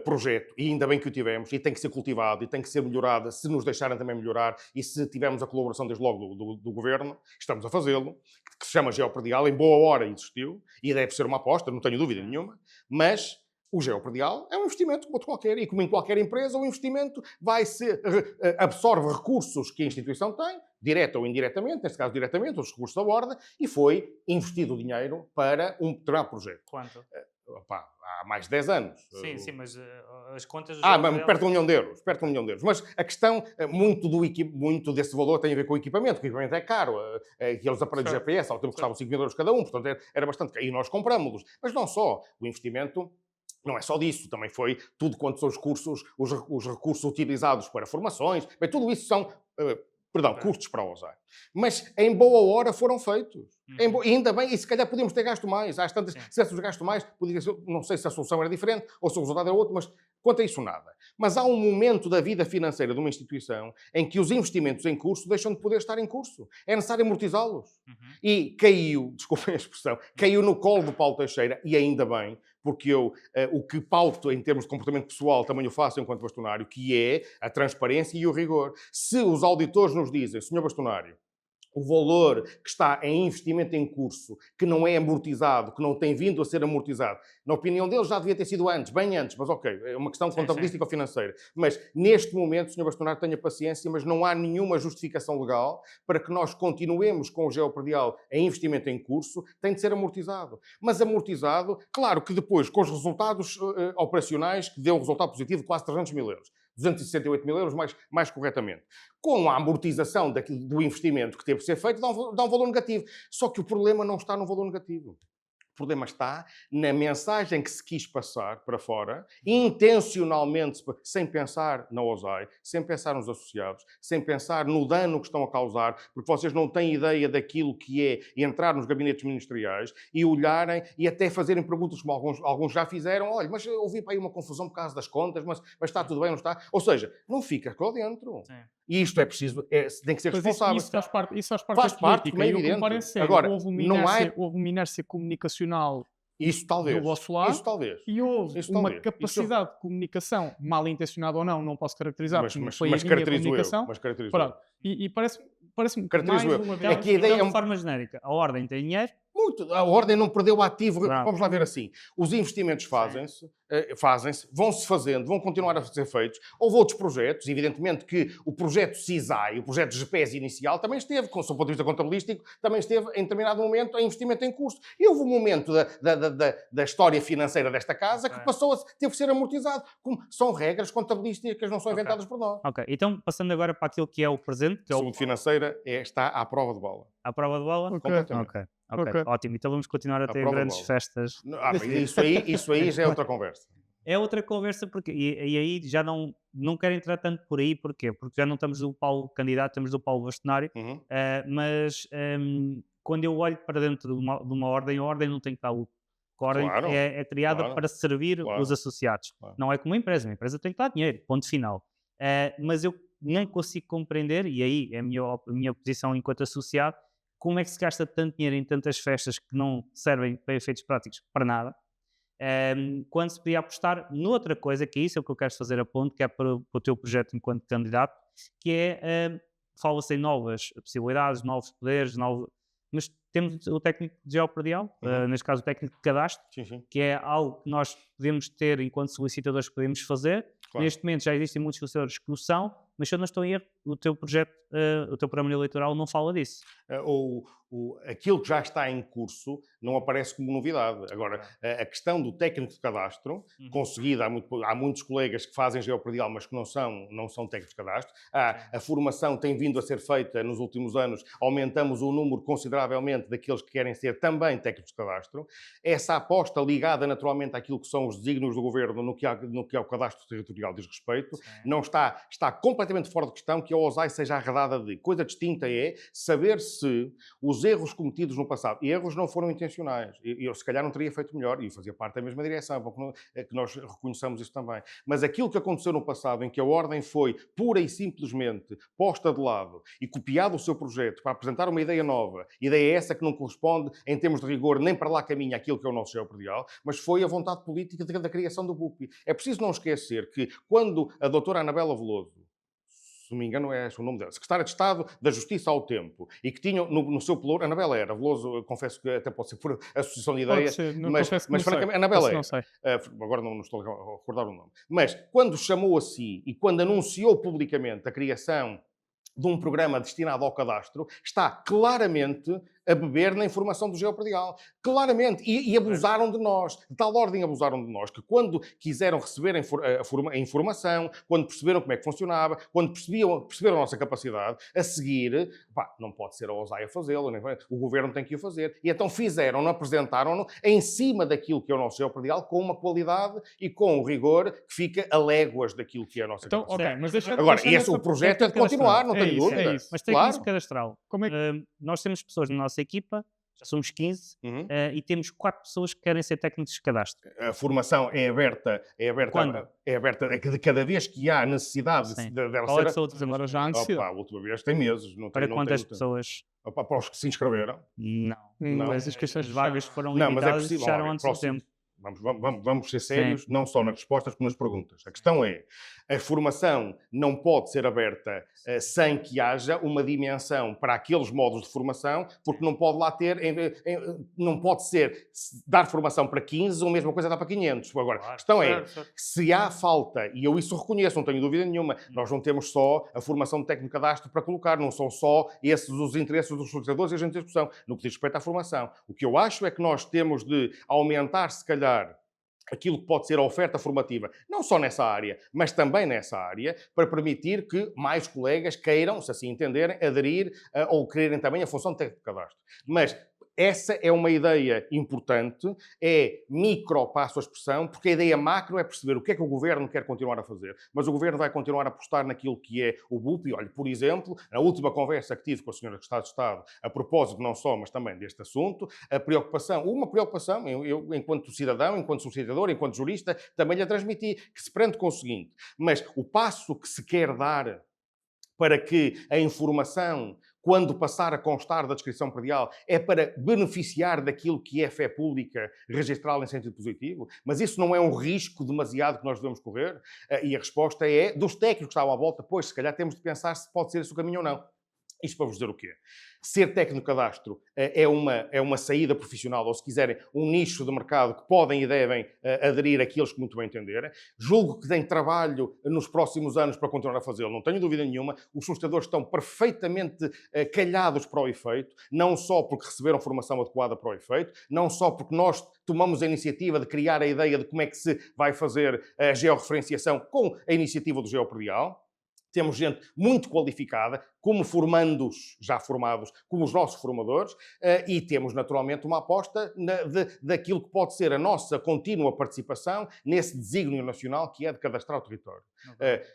projeto, e ainda bem que o tivemos, e tem que ser cultivado, e tem que ser melhorado, se nos deixarem também melhorar, e se tivermos a colaboração desde logo do Governo, estamos a fazê-lo, que se chama Geopredial, em boa hora existiu, e deve ser uma aposta, não tenho dúvida nenhuma, mas o Geopredial é um investimento como outro qualquer, e como em qualquer empresa, o investimento absorve recursos que a instituição tem, direta ou indiretamente, neste caso diretamente, os recursos da Ordem, e foi investido o dinheiro para um determinado projeto. Quanto? Há mais de 10 anos. Sim, mas as contas... Perto de €1 milhão. Mas a questão, muito desse valor tem a ver com o equipamento. O equipamento é caro. Aqueles aparelhos GPS, ao tempo custavam €5.000 cada um, portanto era bastante caro. E nós compramos-los. Mas não só. O investimento não é só disso. Também foi tudo quanto são os cursos, os recursos utilizados para formações. Bem, tudo isso são... custos para a OSAI. Mas em boa hora foram feitos. E ainda bem, e se calhar podíamos ter gasto mais. Às tantas, se tivéssemos gasto mais, não sei se a solução era diferente ou se o resultado era outro, mas quanto a isso nada. Mas há um momento da vida financeira de uma instituição em que os investimentos em curso deixam de poder estar em curso. É necessário amortizá-los. E caiu, desculpem a expressão, caiu no colo do Paulo Teixeira, e ainda bem, porque eu, o que pauto em termos de comportamento pessoal também o faço enquanto bastonário, que é a transparência e o rigor. Se os auditores nos dizem, Sr. Bastonário, o valor que está em investimento em curso, que não é amortizado, que não tem vindo a ser amortizado, na opinião deles já devia ter sido antes, bem antes, mas ok, é uma questão contabilística ou financeira. Mas neste momento, Sr. Bastonário, tenha paciência, mas não há nenhuma justificação legal para que nós continuemos com o geopredial em investimento em curso, tem de ser amortizado. Mas amortizado, claro que depois, com os resultados operacionais, que deu um resultado positivo de quase 300 mil euros. 268 mil euros, mais corretamente. Com a amortização do investimento que teve que ser feito, dá um valor negativo. Só que o problema não está no valor negativo. O problema está na mensagem que se quis passar para fora, intencionalmente, sem pensar na OSAI, sem pensar nos associados, sem pensar no dano que estão a causar, porque vocês não têm ideia daquilo que é entrar nos gabinetes ministeriais e olharem e até fazerem perguntas como alguns já fizeram. Olha, mas eu ouvi para aí uma confusão por causa das contas, mas está tudo bem, não está? Ou seja, não fica lá dentro. Sim. E isto é preciso, tem que ser responsável. Isso faz parte da política. Como é evidente. Agora, houve uma inércia comunicacional do vosso lado e houve uma capacidade de comunicação, mal intencionada ou não posso caracterizar, porque não foi a minha comunicação. E parece-me que mais uma vez... É que a ideia de forma genérica. A Ordem tem dinheiro. Muito. A Ordem não perdeu o ativo. Não. Vamos lá ver assim. Os investimentos fazem-se, vão-se fazendo, vão continuar a ser feitos. Houve outros projetos. Evidentemente que o projeto CISAI, o projeto de GPES inicial, também esteve, com o seu ponto de vista contabilístico, também esteve, em determinado momento, em investimento em custo. E houve um momento da história financeira desta casa que teve que ser amortizado. São regras contabilísticas, não são inventadas por nós. Ok. Então, passando agora para aquilo que é o presente. A saúde financeira está à prova de bola. À prova de bola? Completamente. Ok, ótimo. Então vamos continuar a ter grandes festas. Mas isso aí já é outra conversa. É outra conversa, porque, e aí já não quero entrar tanto por aí, porquê? Porque já não estamos do Paulo candidato, estamos do Paulo Bastonário, mas quando eu olho para dentro de uma ordem, a ordem não tem que estar lucro. A ordem é criada para servir os associados. Não é como uma empresa tem que dar dinheiro, ponto final. Mas eu nem consigo compreender, e aí é a minha posição enquanto associado, como é que se gasta tanto dinheiro em tantas festas que não servem para efeitos práticos para nada, quando se podia apostar noutra coisa, que é isso é o que eu quero fazer a ponto, que é para o teu projeto enquanto candidato, que é, fala-se em novas possibilidades, novos poderes, mas temos o técnico de geopredial, neste caso o técnico de cadastro, que é algo que nós podemos ter enquanto solicitadores, podemos fazer. Claro. Neste momento já existem muitos solicitadores que o são, mas se eu não estou em erro, o teu projeto, o teu programa eleitoral não fala disso. Aquilo que já está em curso não aparece como novidade. Agora, a questão do técnico de cadastro, conseguida, há muitos colegas que fazem geopredial, mas que não são técnicos de cadastro. A formação tem vindo a ser feita nos últimos anos, aumentamos o número consideravelmente daqueles que querem ser também técnicos de cadastro. Essa aposta ligada naturalmente àquilo que são os desígnios do governo no que é o cadastro territorial diz respeito, não está completamente fora de questão que a OSAI seja arredada de. Coisa distinta é saber se os erros cometidos no passado, e erros não foram intencionais, eu se calhar não teria feito melhor, e eu fazia parte da mesma direção, que nós reconheçamos isso também, mas aquilo que aconteceu no passado, em que a Ordem foi pura e simplesmente posta de lado e copiado o seu projeto para apresentar uma ideia nova, ideia essa que não corresponde em termos de rigor nem para lá caminha aquilo que é o nosso geopredial, mas foi a vontade política da criação do BUPI. É preciso não esquecer que quando a doutora Anabela Veloso, se não me engano é o nome dela, Secretária de Estado da Justiça ao Tempo, e que tinha no seu pelouro, Anabela era, Veloso, confesso que até pode ser por associação de ideias, mas francamente, Anabela é. Agora não estou a recordar o nome. Mas quando chamou a si e quando anunciou publicamente a criação de um programa destinado ao cadastro, está claramente a beber na informação do geopredial. Claramente. E abusaram de nós. De tal ordem abusaram de nós que quando quiseram receber a informação, quando perceberam como é que funcionava, quando perceberam a nossa capacidade, a seguir, não pode ser a OSAI a fazê-lo, o governo tem que o fazer. E então fizeram-no, apresentaram-no em cima daquilo que é o nosso geopredial, com uma qualidade e com um rigor que fica a léguas daquilo que é a nossa capacidade. Mas agora, o projeto é de continuar, não tenho dúvida. É isso. Mas tem que ser cadastral. Como é que... nós temos pessoas na nossa equipa, já somos 15, e temos 4 pessoas que querem ser técnicos de cadastro. A formação é aberta de cada vez que há necessidade dela ser... Agora já há necessidade. A última vez tem meses. Para quantas pessoas? Para os que se inscreveram. Não. As inscrições vagas foram limitadas e fecharam antes do tempo. vamos ser sérios, não só nas respostas como nas perguntas. A questão é, a formação não pode ser aberta sem que haja uma dimensão para aqueles modos de formação, porque não pode lá ter, não pode ser dar formação para 15 ou a mesma coisa dar para 500. Agora, a questão é, se há falta, e eu isso reconheço, não tenho dúvida nenhuma, nós não temos só a formação de técnico de cadastro para colocar, não são só esses os interesses dos solicitadores e agentes de execução, no que diz respeito à formação. O que eu acho é que nós temos de aumentar, se calhar, aquilo que pode ser a oferta formativa, não só nessa área, mas também nessa área, para permitir que mais colegas queiram, se assim entenderem, aderir ou quererem também a função de técnico de cadastro. Mas essa é uma ideia importante, é micro, passo a expressão, porque a ideia macro é perceber o que é que o Governo quer continuar a fazer. Mas o Governo vai continuar a apostar naquilo que é o BUP. E, olha, por exemplo, na última conversa que tive com a Sra. Secretária de Estado, a propósito não só, mas também deste assunto, uma preocupação, eu enquanto cidadão, enquanto solicitador, enquanto jurista, também lhe transmiti, que se prende com o seguinte, mas o passo que se quer dar para que a informação, quando passar a constar da descrição predial, é para beneficiar daquilo que é fé pública, registrá-la em sentido positivo? Mas isso não é um risco demasiado que nós devemos correr? E a resposta é, dos técnicos que estavam à volta, pois, se calhar temos de pensar se pode ser esse o caminho ou não. Isto para vos dizer o quê? Ser técnico de cadastro é uma saída profissional, ou se quiserem, um nicho de mercado que podem e devem aderir àqueles que muito bem entenderem. Julgo que tem trabalho nos próximos anos para continuar a fazê-lo, não tenho dúvida nenhuma. Os solicitadores estão perfeitamente calhados para o efeito, não só porque receberam formação adequada para o efeito, não só porque nós tomamos a iniciativa de criar a ideia de como é que se vai fazer a georreferenciação com a iniciativa do geopredial. Temos gente muito qualificada, como formandos já formados, como os nossos formadores, e temos naturalmente uma aposta daquilo que pode ser a nossa contínua participação nesse desígnio nacional que é de cadastrar o território.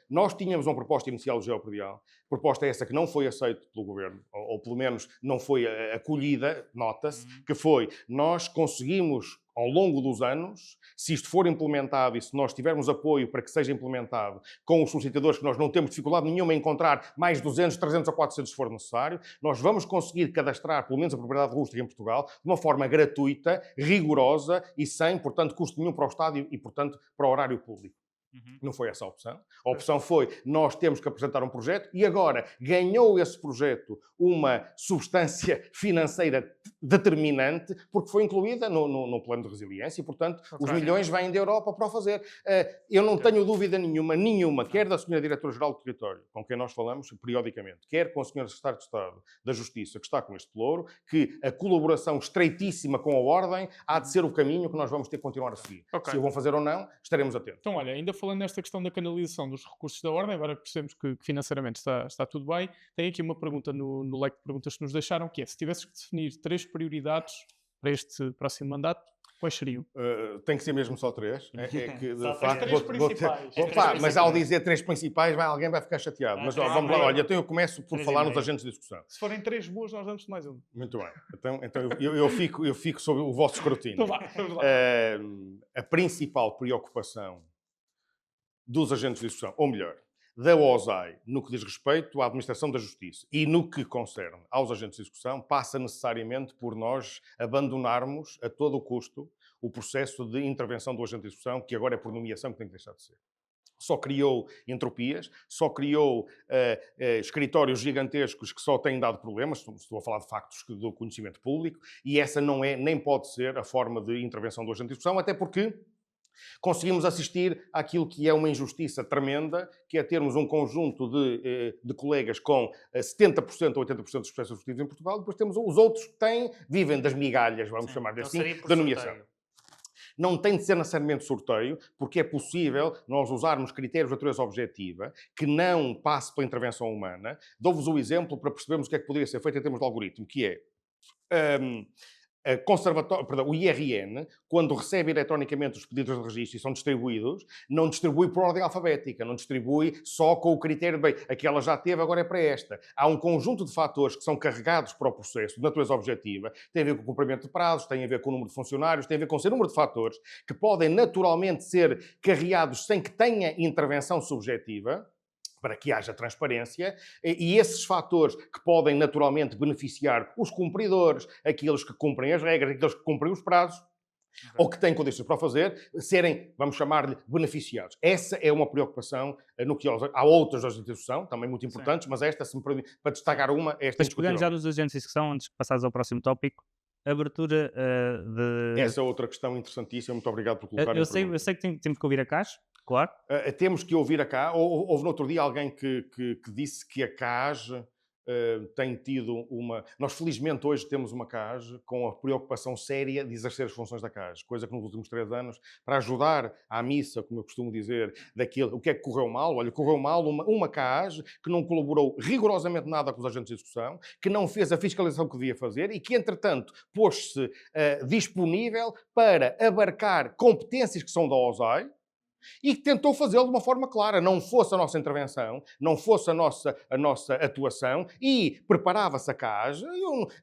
Nós tínhamos uma proposta inicial do geopredial, proposta essa que não foi aceita pelo Governo, ou pelo menos não foi acolhida, nota-se, que foi, nós conseguimos ao longo dos anos, se isto for implementado e se nós tivermos apoio para que seja implementado com os solicitadores, que nós não temos dificuldade nenhuma em encontrar mais 200, 300 ou 400 se for necessário, nós vamos conseguir cadastrar pelo menos a propriedade rústica em Portugal de uma forma gratuita, rigorosa e sem, portanto, custo nenhum para o Estado e portanto, para o horário público. Não foi essa a opção. A opção foi, nós temos que apresentar um projeto e agora ganhou esse projeto uma substância financeira determinante porque foi incluída no plano de resiliência e, portanto, os milhões vêm da Europa para o fazer. Eu não tenho dúvida nenhuma, quer da Sra. Diretora-Geral do Território, com quem nós falamos periodicamente, quer com a Sra. Secretária de Estado da Justiça, que está com este pelouro, que a colaboração estreitíssima com a Ordem há de ser o caminho que nós vamos ter que continuar a seguir. Se o vão fazer ou não, estaremos atentos. Então, olha, ainda falando nesta questão da canalização dos recursos da Ordem, agora percebemos que financeiramente está tudo bem, tem aqui uma pergunta no leque de perguntas que nos deixaram, que é, se tivesses que definir 3 prioridades para este próximo mandato, quais seriam? Tem que ser mesmo só 3. Que, de facto, 3 principais. Mas ao dizer 3 principais, alguém vai ficar chateado. Mas vamos lá, olha, então eu começo por falar nos agentes de discussão. Se forem 3 boas, nós damos mais um. Muito bem. Então eu fico sob o vosso escrutínio. Então vamos lá. A principal preocupação dos agentes de execução, ou melhor, da OSAI, no que diz respeito à administração da justiça e no que concerne aos agentes de execução, passa necessariamente por nós abandonarmos a todo o custo o processo de intervenção do agente de execução, que agora é por nomeação que tem que deixar de ser. Só criou entropias, só criou escritórios gigantescos que só têm dado problemas, estou a falar de factos do conhecimento público, e essa não é, nem pode ser, a forma de intervenção do agente de execução, até porque conseguimos assistir àquilo que é uma injustiça tremenda, que é termos um conjunto de colegas com 70% ou 80% dos processos executivos em Portugal, depois temos os outros que vivem das migalhas, vamos chamar assim, da nomeação. Não tem de ser necessariamente sorteio, porque é possível nós usarmos critérios de natureza objetiva que não passe pela intervenção humana. Dou-vos o exemplo para percebermos o que é que poderia ser feito em termos de algoritmo, que é... o IRN, quando recebe eletronicamente os pedidos de registro e são distribuídos, não distribui por ordem alfabética, não distribui só com o critério de, bem, aquela já teve, agora é para esta. Há um conjunto de fatores que são carregados para o processo de natureza objetiva, tem a ver com o cumprimento de prazos, tem a ver com o número de funcionários, tem a ver com o número de fatores que podem naturalmente ser carreados sem que tenha intervenção subjetiva, para que haja transparência, e esses fatores que podem naturalmente beneficiar os cumpridores, aqueles que cumprem as regras, aqueles que cumprem os prazos, ou que têm condições para o fazer, serem, vamos chamar-lhe, beneficiados. Essa é uma preocupação no que há outras da instituição, também muito importantes, mas esta, se me permite, para destacar uma, esta Mas pegando já nos agentes de execução, antes de passares ao próximo tópico, abertura de... Essa é outra questão interessantíssima, muito obrigado por colocar eu sei que temos que ouvir a CAS, claro. Temos que ouvir a CAS. Houve no outro dia alguém que disse que a CAS tem tido uma... Nós, felizmente, hoje temos uma CAS com a preocupação séria de exercer as funções da CAS, coisa que nos últimos 3 anos, para ajudar à missa, como eu costumo dizer, daquilo, o que é que correu mal? Olha, correu mal uma CAS que não colaborou rigorosamente nada com os agentes de execução, que não fez a fiscalização que devia fazer e que, entretanto, pôs-se disponível para abarcar competências que são da OSAI, e que tentou fazê-lo de uma forma clara. Não fosse a nossa intervenção, não fosse a nossa atuação, e preparava-se a CAS,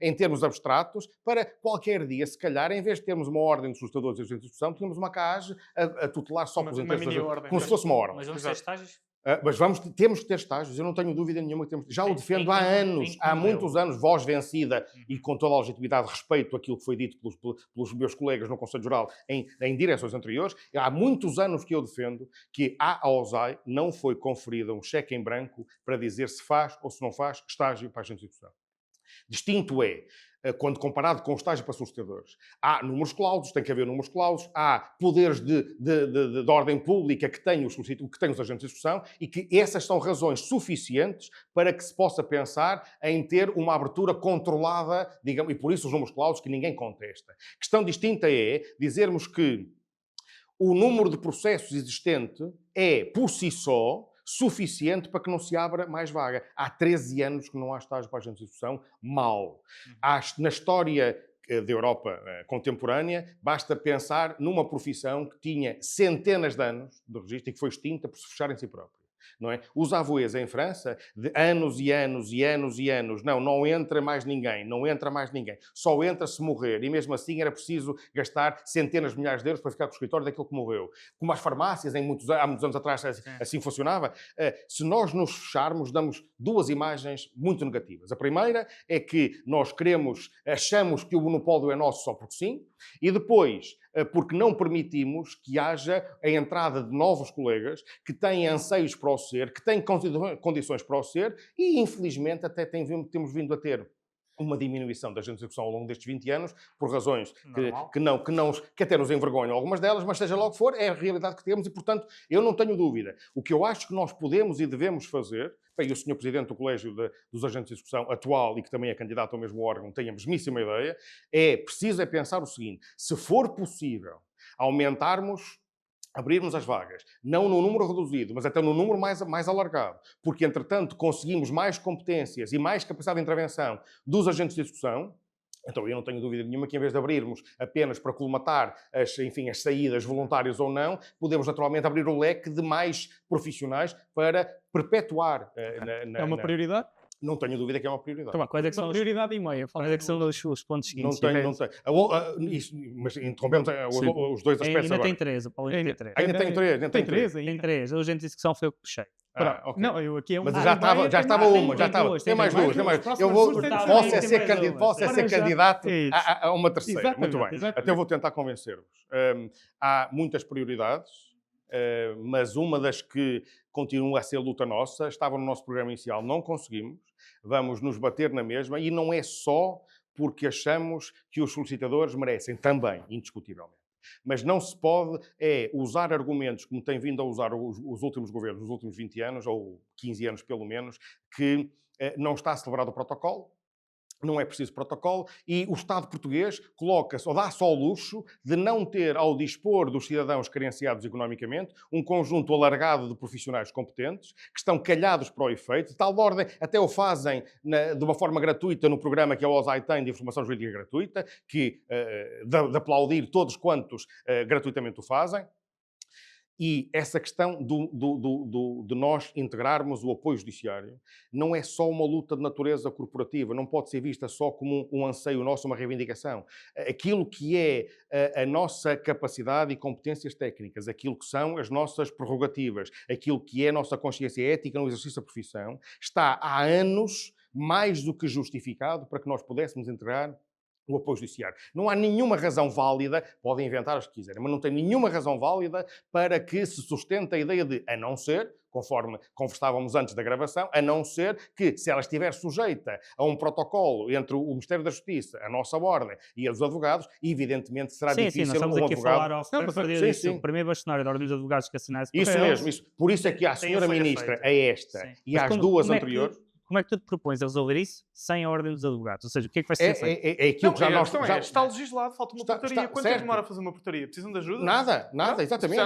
em termos abstratos, para qualquer dia, se calhar, em vez de termos uma ordem de solicitadores e de execução, tínhamos uma CAS a tutelar só pelos interesses, como se fosse uma ordem. Mas vamos ter estágios? Mas temos que ter estágios, eu não tenho dúvida nenhuma que temos. Já o defendo há anos, há muitos anos, voz vencida e com toda a legitimidade, respeito aquilo que foi dito pelos meus colegas no Conselho Geral em direções anteriores. Há muitos anos que eu defendo que à OSAI não foi conferida um cheque em branco para dizer se faz ou se não faz estágio para a agente de execução. Distinto é, quando comparado com o estágio para solicitadores, há números clausos, tem que haver números clausos, há poderes de ordem pública que têm os agentes de execução e que essas são razões suficientes para que se possa pensar em ter uma abertura controlada, digamos, e por isso os números clausos que ninguém contesta. Questão distinta é dizermos que o número de processos existente é, por si só, suficiente para que não se abra mais vaga. Há 13 anos que não há estágio para agentes de execução, mal. Na história da Europa contemporânea, basta pensar numa profissão que tinha centenas de anos de registro e que foi extinta por se fechar em si própria. Não é? Os avôs em França, de anos e anos e anos e anos, não entra mais ninguém, não entra mais ninguém. Só entra se morrer. E mesmo assim era preciso gastar centenas de milhares de euros para ficar com o escritório daquele que morreu. Como as farmácias, há muitos anos atrás, assim funcionava. Se nós nos fecharmos, damos 2 imagens muito negativas. A primeira é que nós achamos que o monopólio é nosso só porque sim, e depois, porque não permitimos que haja a entrada de novos colegas que têm anseios para o ser, que têm condições para o ser e, infelizmente, até temos vindo a ter uma diminuição da agente de execução ao longo destes 20 anos, por razões que até nos envergonham algumas delas, mas seja lá o que for, é a realidade que temos e, portanto, eu não tenho dúvida. O que eu acho que nós podemos e devemos fazer, e o Sr. Presidente do Colégio dos Agentes de Execução atual e que também é candidato ao mesmo órgão tem a mesmíssima ideia, preciso pensar o seguinte: se for possível abrirmos as vagas, não no número reduzido, mas até no número mais alargado, porque, entretanto, conseguimos mais competências e mais capacidade de intervenção dos agentes de execução, então eu não tenho dúvida nenhuma que, em vez de abrirmos apenas para colmatar as saídas voluntárias ou não, podemos naturalmente abrir o leque de mais profissionais para perpetuar. É uma prioridade? Não tenho dúvida que é uma prioridade. Então, quais é que são prioridade e meia. Quais é que são os pontos seguintes? Não tenho. Mas interrompemos os dois aspectos ainda agora. tem 3, o Paulo ainda tem 3. Ainda tem 3. Tem 3? Tem 3. A agente de execução foi o que puxei. Okay. Não, eu aqui é um... Mas já estava uma. Tem mais duas. Eu posso ser candidato a uma terceira. Exatamente, muito bem. Exatamente. Até vou tentar convencer-vos. Há muitas prioridades, mas uma das que continua a ser luta nossa, estava no nosso programa inicial, não conseguimos, vamos nos bater na mesma, e não é só porque achamos que os solicitadores merecem também, indiscutivelmente. Mas não se pode usar argumentos como têm vindo a usar os últimos governos, nos últimos 20 anos, ou 15 anos pelo menos, que não está celebrado o protocolo, não é preciso protocolo, e o Estado português coloca-se, ou dá-se ao luxo de não ter, ao dispor dos cidadãos carenciados economicamente, um conjunto alargado de profissionais competentes, que estão calhados para o efeito, de tal ordem, até o fazem de uma forma gratuita no programa que a OSAI tem de informação jurídica gratuita, que de aplaudir todos quantos gratuitamente o fazem. E essa questão de nós integrarmos o apoio judiciário não é só uma luta de natureza corporativa, não pode ser vista só como um anseio nosso, uma reivindicação. Aquilo que é a nossa capacidade e competências técnicas, aquilo que são as nossas prerrogativas, aquilo que é a nossa consciência ética no exercício da profissão, está há anos mais do que justificado para que nós pudéssemos integrar o apoio judiciário. Não há nenhuma razão válida, podem inventar as que quiserem, mas não tem nenhuma razão válida para que se sustente a ideia de, a não ser, conforme conversávamos antes da gravação, a não ser que, se ela estiver sujeita a um protocolo entre o Ministério da Justiça, a nossa ordem e os advogados, evidentemente será difícil nós estamos um aqui advogado... a falar o primeiro bastonário da Ordem dos Advogados que assinasse... Isso mesmo, isso. Por isso é que à senhora Ministra, a esta e às duas anteriores... Como é que tu te propões a resolver isso sem a Ordem dos Advogados? Ou seja, o que é que vai ser feito? É aquilo que já nós... Está legislado, falta uma portaria. Quanto tempo demora a fazer uma portaria? Precisam de ajuda? Nada, exatamente.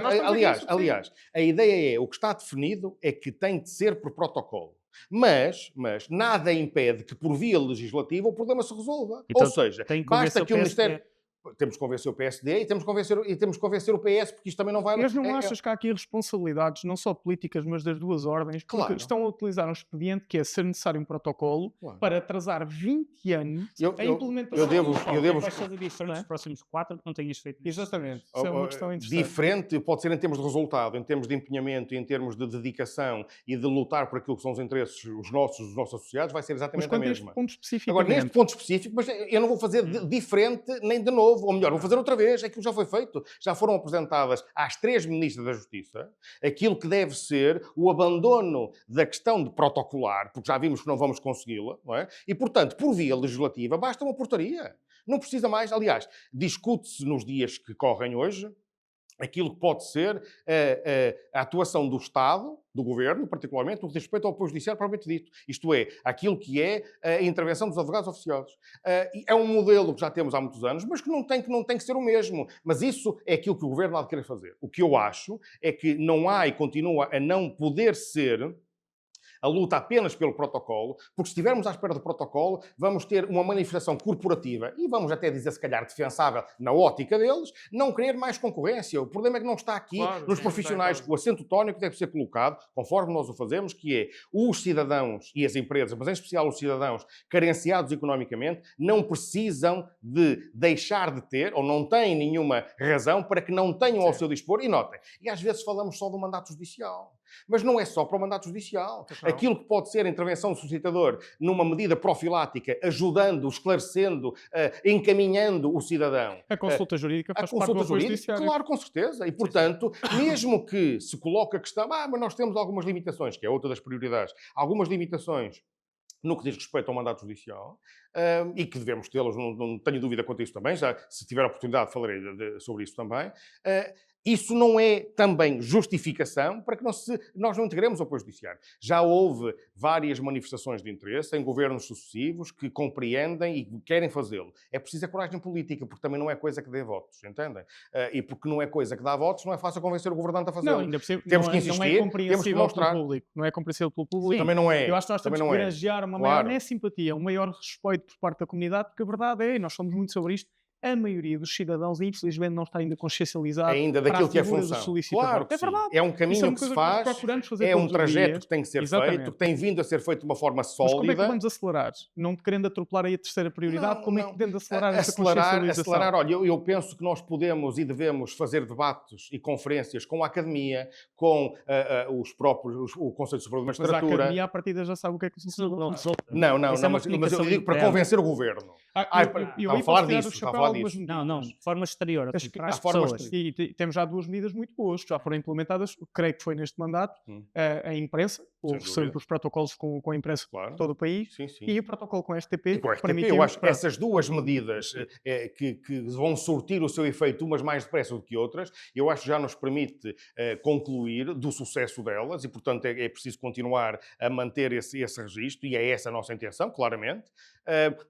Aliás, a ideia é, o que está definido é que tem de ser por protocolo. Mas nada impede que, por via legislativa, o problema se resolva. Então, ou seja, basta que o Ministério... Temos que convencer o PSD e temos que convencer o PS, porque isto também não vai... Mas não achas que há aqui responsabilidades, não só políticas, mas das duas ordens? Porque estão a utilizar um expediente que é ser necessário um protocolo para atrasar 20 anos a implementação. Eu devo... Vais fazer diferente nos próximos 4 que não tenhas feito nisso. Exatamente. Isso é uma questão interessante. Diferente pode ser em termos de resultado, em termos de empenhamento, em termos de dedicação e de lutar por aquilo que são os interesses os nossos associados, vai ser exatamente a mesma. Agora, neste ponto específico, mas eu não vou fazer diferente nem de novo. Ou melhor, vou fazer outra vez, aquilo já foi feito. Já foram apresentadas às 3 ministras da Justiça aquilo que deve ser o abandono da questão de protocolar, porque já vimos que não vamos consegui-la, não é? E, portanto, por via legislativa, basta uma portaria. Não precisa mais. Aliás, discute-se nos dias que correm hoje aquilo que pode ser a atuação do Estado, do Governo, particularmente, no que diz respeito ao apoio judiciário propriamente dito. Isto é, aquilo que é a intervenção dos advogados oficiosos. É um modelo que já temos há muitos anos, mas que não tem que ser o mesmo. Mas isso é aquilo que o Governo há de querer fazer. O que eu acho é que não há e continua a não poder ser a luta apenas pelo protocolo, porque se estivermos à espera do protocolo, vamos ter uma manifestação corporativa, e vamos até dizer, se calhar, defensável na ótica deles, não querer mais concorrência. O problema é que não está aqui nos profissionais. O acento tónico deve ser colocado, conforme nós o fazemos, que é os cidadãos e as empresas, mas em especial os cidadãos carenciados economicamente, não precisam de deixar de ter, ou não têm nenhuma razão para que não tenham ao seu dispor. E notem, e às vezes falamos só do mandato judicial. Mas não é só para o mandato judicial. Aquilo que pode ser a intervenção do suscitador numa medida profilática, ajudando, esclarecendo, encaminhando o cidadão. A consulta jurídica faz parte do apoio judiciário. Claro, com certeza. E, portanto, mesmo que se coloque a questão, mas nós temos algumas limitações, que é outra das prioridades, algumas limitações no que diz respeito ao mandato judicial, e que devemos tê-los, não tenho dúvida quanto a isso também, já se tiver a oportunidade falarei sobre isso também. Isso não é também justificação para que nós não integremos o apoio judiciário. Já houve várias manifestações de interesse em governos sucessivos que compreendem e querem fazê-lo. É preciso a coragem política, porque também não é coisa que dê votos, entendem? E porque não é coisa que dá votos, não é fácil convencer o governante a fazê-lo. Não, ainda por cima, temos que insistir, não é compreensível temos que mostrar. Pelo público. Não é compreensível pelo público. Sim, também não é. Eu acho que nós temos que granjear uma maior, não é simpatia, um maior respeito por parte da comunidade, porque a verdade é, nós somos muito sobre isto, a maioria dos cidadãos, infelizmente, não está ainda consciencializado ainda daquilo que é função. Claro que é verdade. É um caminho que se faz, é um trajeto que tem que ser feito, que tem vindo a ser feito de uma forma sólida. Mas como é que vamos acelerar? Não querendo atropelar aí a terceira prioridade, como é que podemos acelerar essa consciencialização? Acelerar, olha, eu penso que nós podemos e devemos fazer debates e conferências com a academia, com os próprios, o Conselho Superior de Magistratura. Mas a academia, à partida, já sabe o que é que se resolve. Não, mas eu digo para convencer o governo. Eu falar disso, está a falar disso. Não, de forma exterior. E temos já 2 medidas muito boas, que já foram implementadas, creio que foi neste mandato, a imprensa, sempre os protocolos com a imprensa de todo o país, e o protocolo com a STP. Eu acho que essas 2 medidas que vão surtir o seu efeito, umas mais depressa do que outras, eu acho que já nos permite concluir do sucesso delas, e portanto é preciso continuar a manter esse registro, e é essa a nossa intenção, claramente.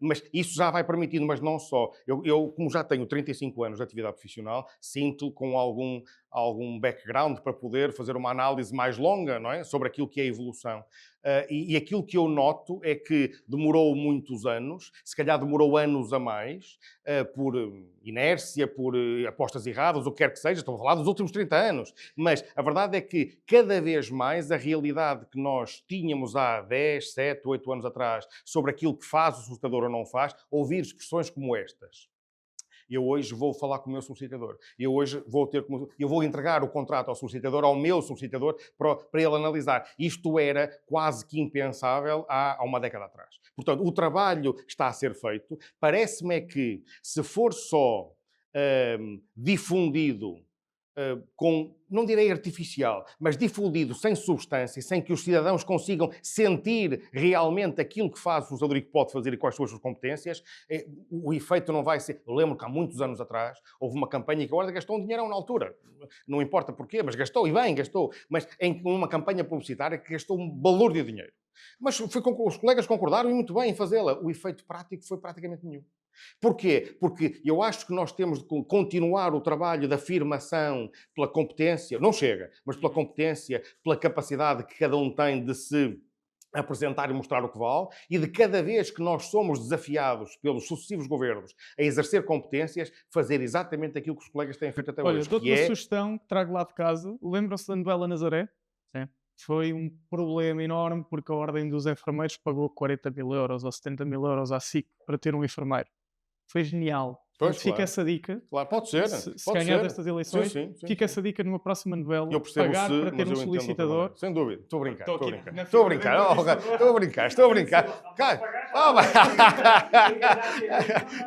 Mas isso já vai permitindo, mas não só. Eu, como já tenho 35 anos de atividade profissional, sinto com algum background para poder fazer uma análise mais longa, não é? Sobre aquilo que é a evolução. E aquilo que eu noto é que demorou muitos anos, se calhar demorou anos a mais, por inércia, por apostas erradas, o que quer que seja, estou a falar dos últimos 30 anos, mas a verdade é que cada vez mais a realidade que nós tínhamos há 10, 7, 8 anos atrás sobre aquilo que faz o suscitador ou não faz, ouvir expressões como estas. Eu hoje vou falar com o meu solicitador. Eu hoje eu vou entregar o contrato ao solicitador, ao meu solicitador, para ele analisar. Isto era quase que impensável há uma década atrás. Portanto, o trabalho está a ser feito. Parece-me que, se for só difundido não direi artificial, mas difundido sem substância, sem que os cidadãos consigam sentir realmente aquilo que faz o solicitador e que pode fazer e quais são as suas competências, o efeito não vai ser... Eu lembro que há muitos anos atrás houve uma campanha que agora gastou um dinheirão na altura. Não importa porquê, mas gastou, e bem, gastou. Mas em uma campanha publicitária que gastou um balúrdio de dinheiro. Mas os colegas concordaram e muito bem em fazê-la. O efeito prático foi praticamente nenhum. Porquê? Porque eu acho que nós temos de continuar o trabalho da afirmação pela competência, não chega, mas pela competência, pela capacidade que cada um tem de se apresentar e mostrar o que vale, e de cada vez que nós somos desafiados pelos sucessivos governos a exercer competências, fazer exatamente aquilo que os colegas têm feito até hoje. Olha, dou-te uma sugestão que trago lá de casa. Lembram-se da novela Nazaré? Sim. Foi um problema enorme porque a Ordem dos Enfermeiros pagou 40 mil euros ou 70 mil euros à SIC para ter um enfermeiro. Foi genial. Pois, fica essa dica. Claro, pode ser. Se ganhar destas eleições, sim, fica essa dica numa próxima novela. Eu percebo pagar para ter um solicitador. Sem dúvida. Estou a brincar.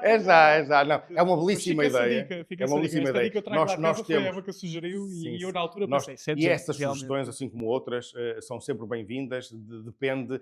É já. Não, é uma belíssima ideia. É uma belíssima ideia. Nós temos... Foi a que sugeriu e eu na altura pensei... E essas sugestões, assim como outras, são sempre bem-vindas. Depende.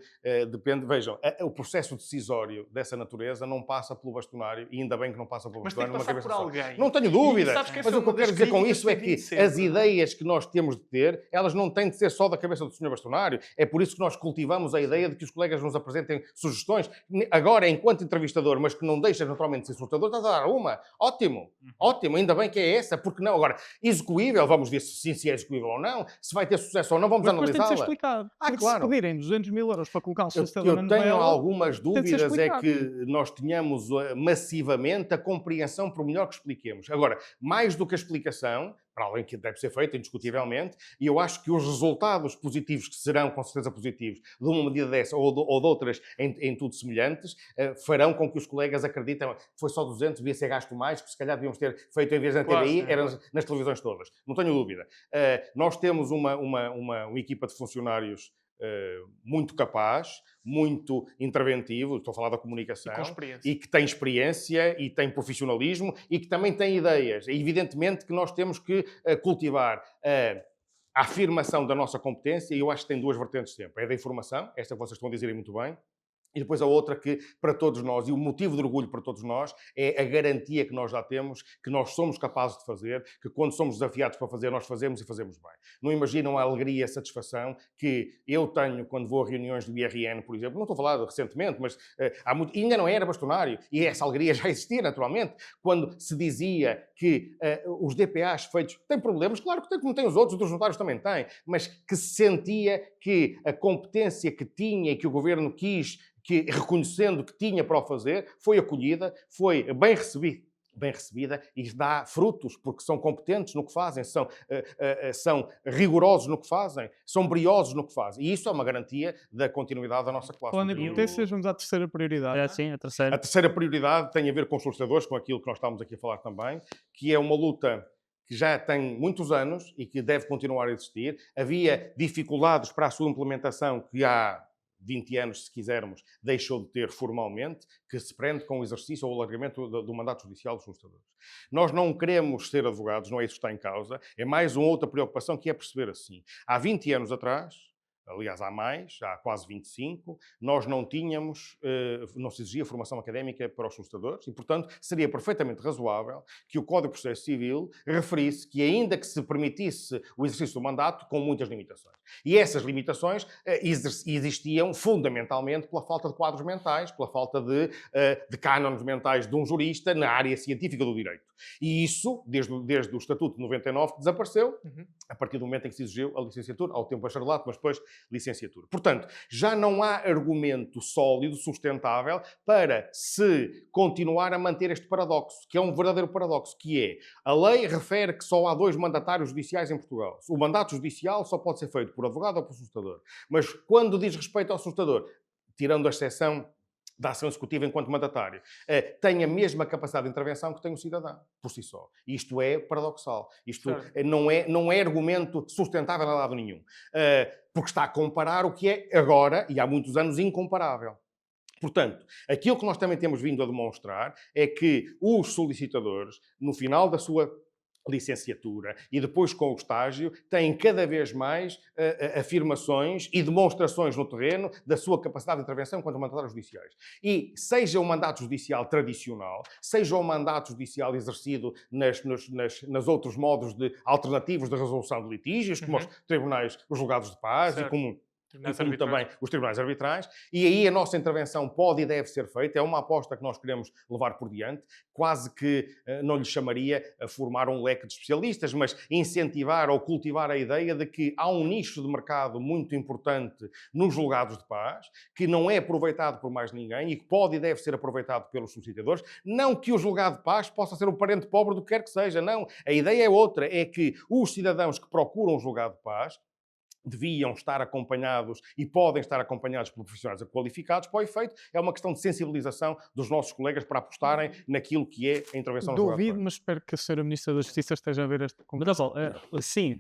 Vejam, o processo decisório dessa natureza não passa pelo bastonário, e ainda bem que não passa pelo bastonário. Mas tem que passar por alguém. Não tenho dúvida. Mas o que eu quero dizer com isso é que as ideias que nós temos de ter, elas não têm de ser só da cabeça do Sr. Bastonário. É por isso que nós cultivamos a ideia de que os colegas nos apresentem sugestões. Agora, enquanto entrevistador, mas que não deixa naturalmente de ser solicitador, estás a dar uma. Ótimo. Ótimo. Ainda bem que é essa. Porque não? Agora, execuível, vamos ver se é execuível ou não. Se vai ter sucesso ou não, vamos analisá-la. Mas tem de ser explicado. Porque claro, se pedirem 200 mil euros para colocar um solicitador na novela... Eu tenho algumas dúvidas, é que nós tenhamos massivamente a compreensão, por melhor que expliquemos. Agora, mais do que a explicação, para além que deve ser feita, indiscutivelmente, e eu acho que os resultados positivos, que serão com certeza positivos, de uma medida dessa ou de outras em tudo semelhantes, farão com que os colegas acreditem que foi só 200, devia ser gasto mais, que se calhar devíamos ter feito em vez da TVI, eram nas televisões todas. Não tenho dúvida. Nós temos uma equipa de funcionários muito capaz, muito interventivo, estou a falar da comunicação, e que tem experiência e tem profissionalismo e que também tem ideias. É evidentemente que nós temos que cultivar a afirmação da nossa competência, e eu acho que tem duas vertentes sempre. É da informação, esta que vocês estão a dizerem muito bem, e depois a outra que, para todos nós, e o motivo de orgulho para todos nós, é a garantia que nós já temos, que nós somos capazes de fazer, que quando somos desafiados para fazer, nós fazemos e fazemos bem. Não imaginam a alegria e a satisfação que eu tenho quando vou a reuniões do IRN, por exemplo. Não estou a falar recentemente, mas ainda não era bastonário, e essa alegria já existia, naturalmente, quando se dizia que os DPAs feitos têm problemas, claro que tem, como têm os outros notários também têm, mas que se sentia que a competência que tinha e que o governo quis, que reconhecendo que tinha para o fazer, foi acolhida, foi bem recebida e dá frutos, porque são competentes no que fazem, são rigorosos no que fazem, são briosos no que fazem. E isso é uma garantia da continuidade da nossa classe. Falando em competências, vamos à terceira prioridade. Sim, a terceira. A terceira prioridade tem a ver com os solicitadores, com aquilo que nós estamos aqui a falar também, que é uma luta que já tem muitos anos e que deve continuar a existir. Havia dificuldades para a sua implementação que há 20 anos, se quisermos, deixou de ter formalmente, que se prende com o exercício ou o alargamento do mandato judicial dos solicitadores. Nós não queremos ser advogados, não é isso que está em causa, é mais uma outra preocupação que é perceber assim. Há 20 anos atrás, aliás, há mais, há quase 25, nós não tínhamos, não se exigia formação académica para os solicitadores e, portanto, seria perfeitamente razoável que o Código de Processo Civil referisse que, ainda que se permitisse o exercício do mandato, com muitas limitações. E essas limitações existiam fundamentalmente pela falta de quadros mentais, pela falta de cânones mentais de um jurista na área científica do direito. E isso, desde o Estatuto de 99, que desapareceu, a partir do momento em que se exigiu a licenciatura, ao tempo bacharelato, mas depois licenciatura. Portanto, já não há argumento sólido, sustentável, para se continuar a manter este paradoxo, que é um verdadeiro paradoxo, que é, a lei refere que só há 2 mandatários judiciais em Portugal. O mandato judicial só pode ser feito por advogado ou por solicitador. Mas quando diz respeito ao solicitador, tirando a exceção da ação executiva enquanto mandatário, tem a mesma capacidade de intervenção que tem o cidadão, por si só. Isto é paradoxal. Isto não é argumento sustentável a lado nenhum. Porque está a comparar o que é agora, e há muitos anos, incomparável. Portanto, aquilo que nós também temos vindo a demonstrar é que os solicitadores, no final da sua licenciatura e depois com o estágio, têm cada vez mais afirmações e demonstrações no terreno da sua capacidade de intervenção enquanto mandatários judiciais. E seja o mandato judicial tradicional, seja o mandato judicial exercido nos outros modos alternativos de resolução de litígios, como os tribunais, os julgados de paz e como também os tribunais arbitrais, e aí a nossa intervenção pode e deve ser feita, é uma aposta que nós queremos levar por diante, quase que não lhe chamaria a formar um leque de especialistas, mas incentivar ou cultivar a ideia de que há um nicho de mercado muito importante nos julgados de paz, que não é aproveitado por mais ninguém e que pode e deve ser aproveitado pelos solicitadores. Não que o julgado de paz possa ser um parente pobre do que quer que seja, não. A ideia é outra, é que os cidadãos que procuram um julgado de paz deviam estar acompanhados e podem estar acompanhados por profissionais qualificados. Para o efeito, é uma questão de sensibilização dos nossos colegas para apostarem naquilo que é a intervenção no julgado de paz. Duvido, mas espero que a Sra. Ministra da Justiça esteja a ver esta conversa. Sim.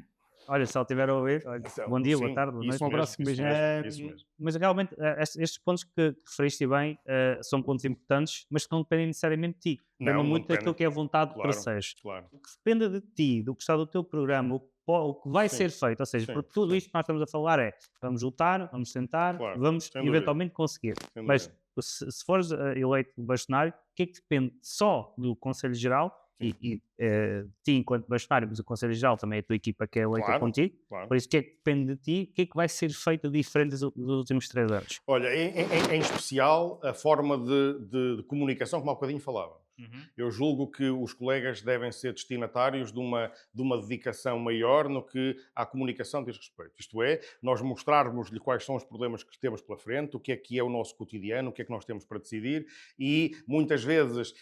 Olha, se ela estiver a ouvir, bom dia, boa tarde, boa noite. Um abraço, um beijinho. Mas realmente, estes pontos que referiste bem são pontos importantes, mas que não dependem necessariamente de ti. Dependem muito daquilo que é a vontade de terceiros. Claro. O que depende de ti, do que está do teu programa, o que vai ser feito, ou seja, porque tudo isto que nós estamos a falar é vamos lutar, vamos tentar, vamos eventualmente conseguir. Mas se fores eleito bastonário, o que é que depende só do Conselho Geral? E ti enquanto bastonário, mas o Conselho Geral também é a tua equipa que é eleita contigo, por isso o que é que depende de ti, o que é que vai ser feito diferente dos últimos 3 anos? Olha, em especial a forma de comunicação, como há bocadinho falava. Eu julgo que os colegas devem ser destinatários de uma dedicação maior no que à comunicação diz respeito. Isto é, nós mostrarmos-lhe quais são os problemas que temos pela frente, o que é o nosso cotidiano, o que é que nós temos para decidir e, muitas vezes,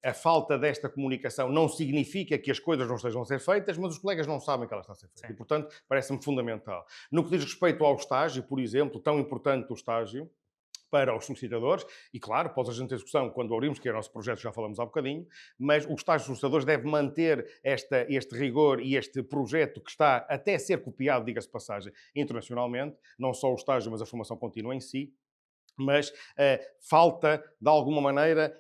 a falta desta comunicação não significa que as coisas não estejam a ser feitas, mas os colegas não sabem que elas estão a ser feitas. E, portanto, parece-me fundamental. No que diz respeito ao estágio, por exemplo, tão importante o estágio, para os solicitadores, e claro, após a gente ter discussão, quando abrimos, que é o nosso projeto, já falamos há bocadinho, mas o estágio dos solicitadores deve manter este rigor e este projeto que está até a ser copiado, diga-se de passagem, internacionalmente, não só o estágio, mas a formação contínua em si. Mas falta, de alguma maneira,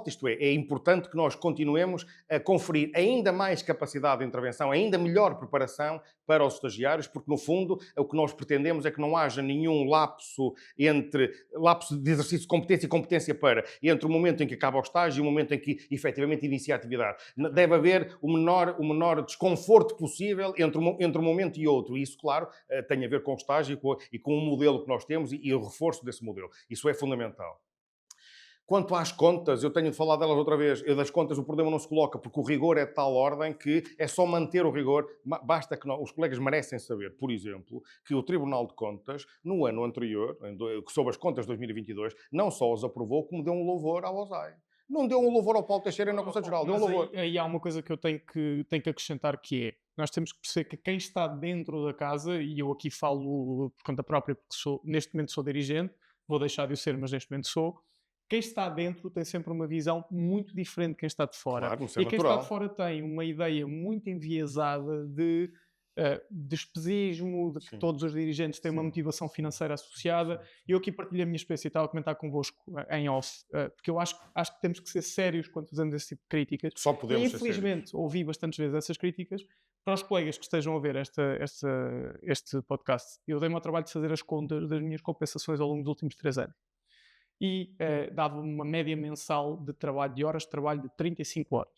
isto é importante que nós continuemos a conferir ainda mais capacidade de intervenção, ainda melhor preparação para os estagiários, porque, no fundo, o que nós pretendemos é que não haja nenhum lapso de exercício de competência e competência entre o momento em que acaba o estágio e o momento em que, efetivamente, inicia a atividade. Deve haver o menor desconforto possível entre um momento e outro. E isso, claro, tem a ver com o estágio e com o modelo que nós temos e o reforço desse modelo. Isso é fundamental. Quanto às contas, eu tenho de falar delas outra vez. Das contas o problema não se coloca, porque o rigor é de tal ordem que é só manter o rigor. Basta que os colegas merecem saber, por exemplo, que o Tribunal de Contas, no ano anterior, sobre as contas de 2022, não só os aprovou, como deu um louvor ao OSAI. Não deu um louvor ao Paulo Teixeira no Conselho Geral, deu um louvor. Aí há uma coisa que eu tenho que acrescentar, que é, nós temos que perceber que quem está dentro da casa, e eu aqui falo por conta própria, porque neste momento sou dirigente, vou deixar de o ser, mas neste momento sou, quem está dentro tem sempre uma visão muito diferente de quem está de fora. Claro, e quem está de fora tem uma ideia muito enviesada de despesismo, de que todos os dirigentes têm uma motivação financeira associada. E eu aqui partilho a minha experiência e estava a comentar convosco em off, porque eu acho que temos que ser sérios quando fazemos esse tipo de críticas. Só podemos e infelizmente ouvi bastantes vezes essas críticas. Para os colegas que estejam a ver este podcast, eu dei-me ao trabalho de fazer as contas das minhas compensações ao longo dos últimos 3 anos. E dava uma média mensal de horas de trabalho de 35 horas.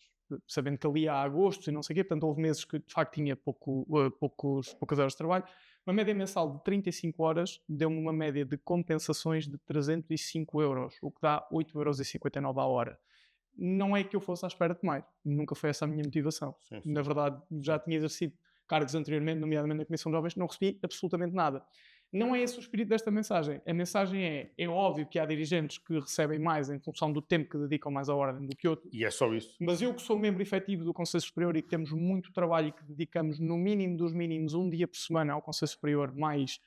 Sabendo que ali há agosto e não sei o quê, portanto houve meses que de facto tinha poucas horas de trabalho. Uma média mensal de 35 horas deu-me uma média de compensações de 305 euros, o que dá 8,59 € à hora. Não é que eu fosse à espera de mais, nunca foi essa a minha motivação. Sim. Na verdade, já tinha exercido cargos anteriormente, nomeadamente na Comissão de Jovens, não recebi absolutamente nada. Não é esse o espírito desta mensagem. A mensagem é óbvio que há dirigentes que recebem mais em função do tempo que dedicam mais à ordem do que outros. E é só isso. Mas eu que sou membro efetivo do Conselho Superior e que temos muito trabalho e que dedicamos no mínimo dos mínimos um dia por semana ao Conselho Superior mais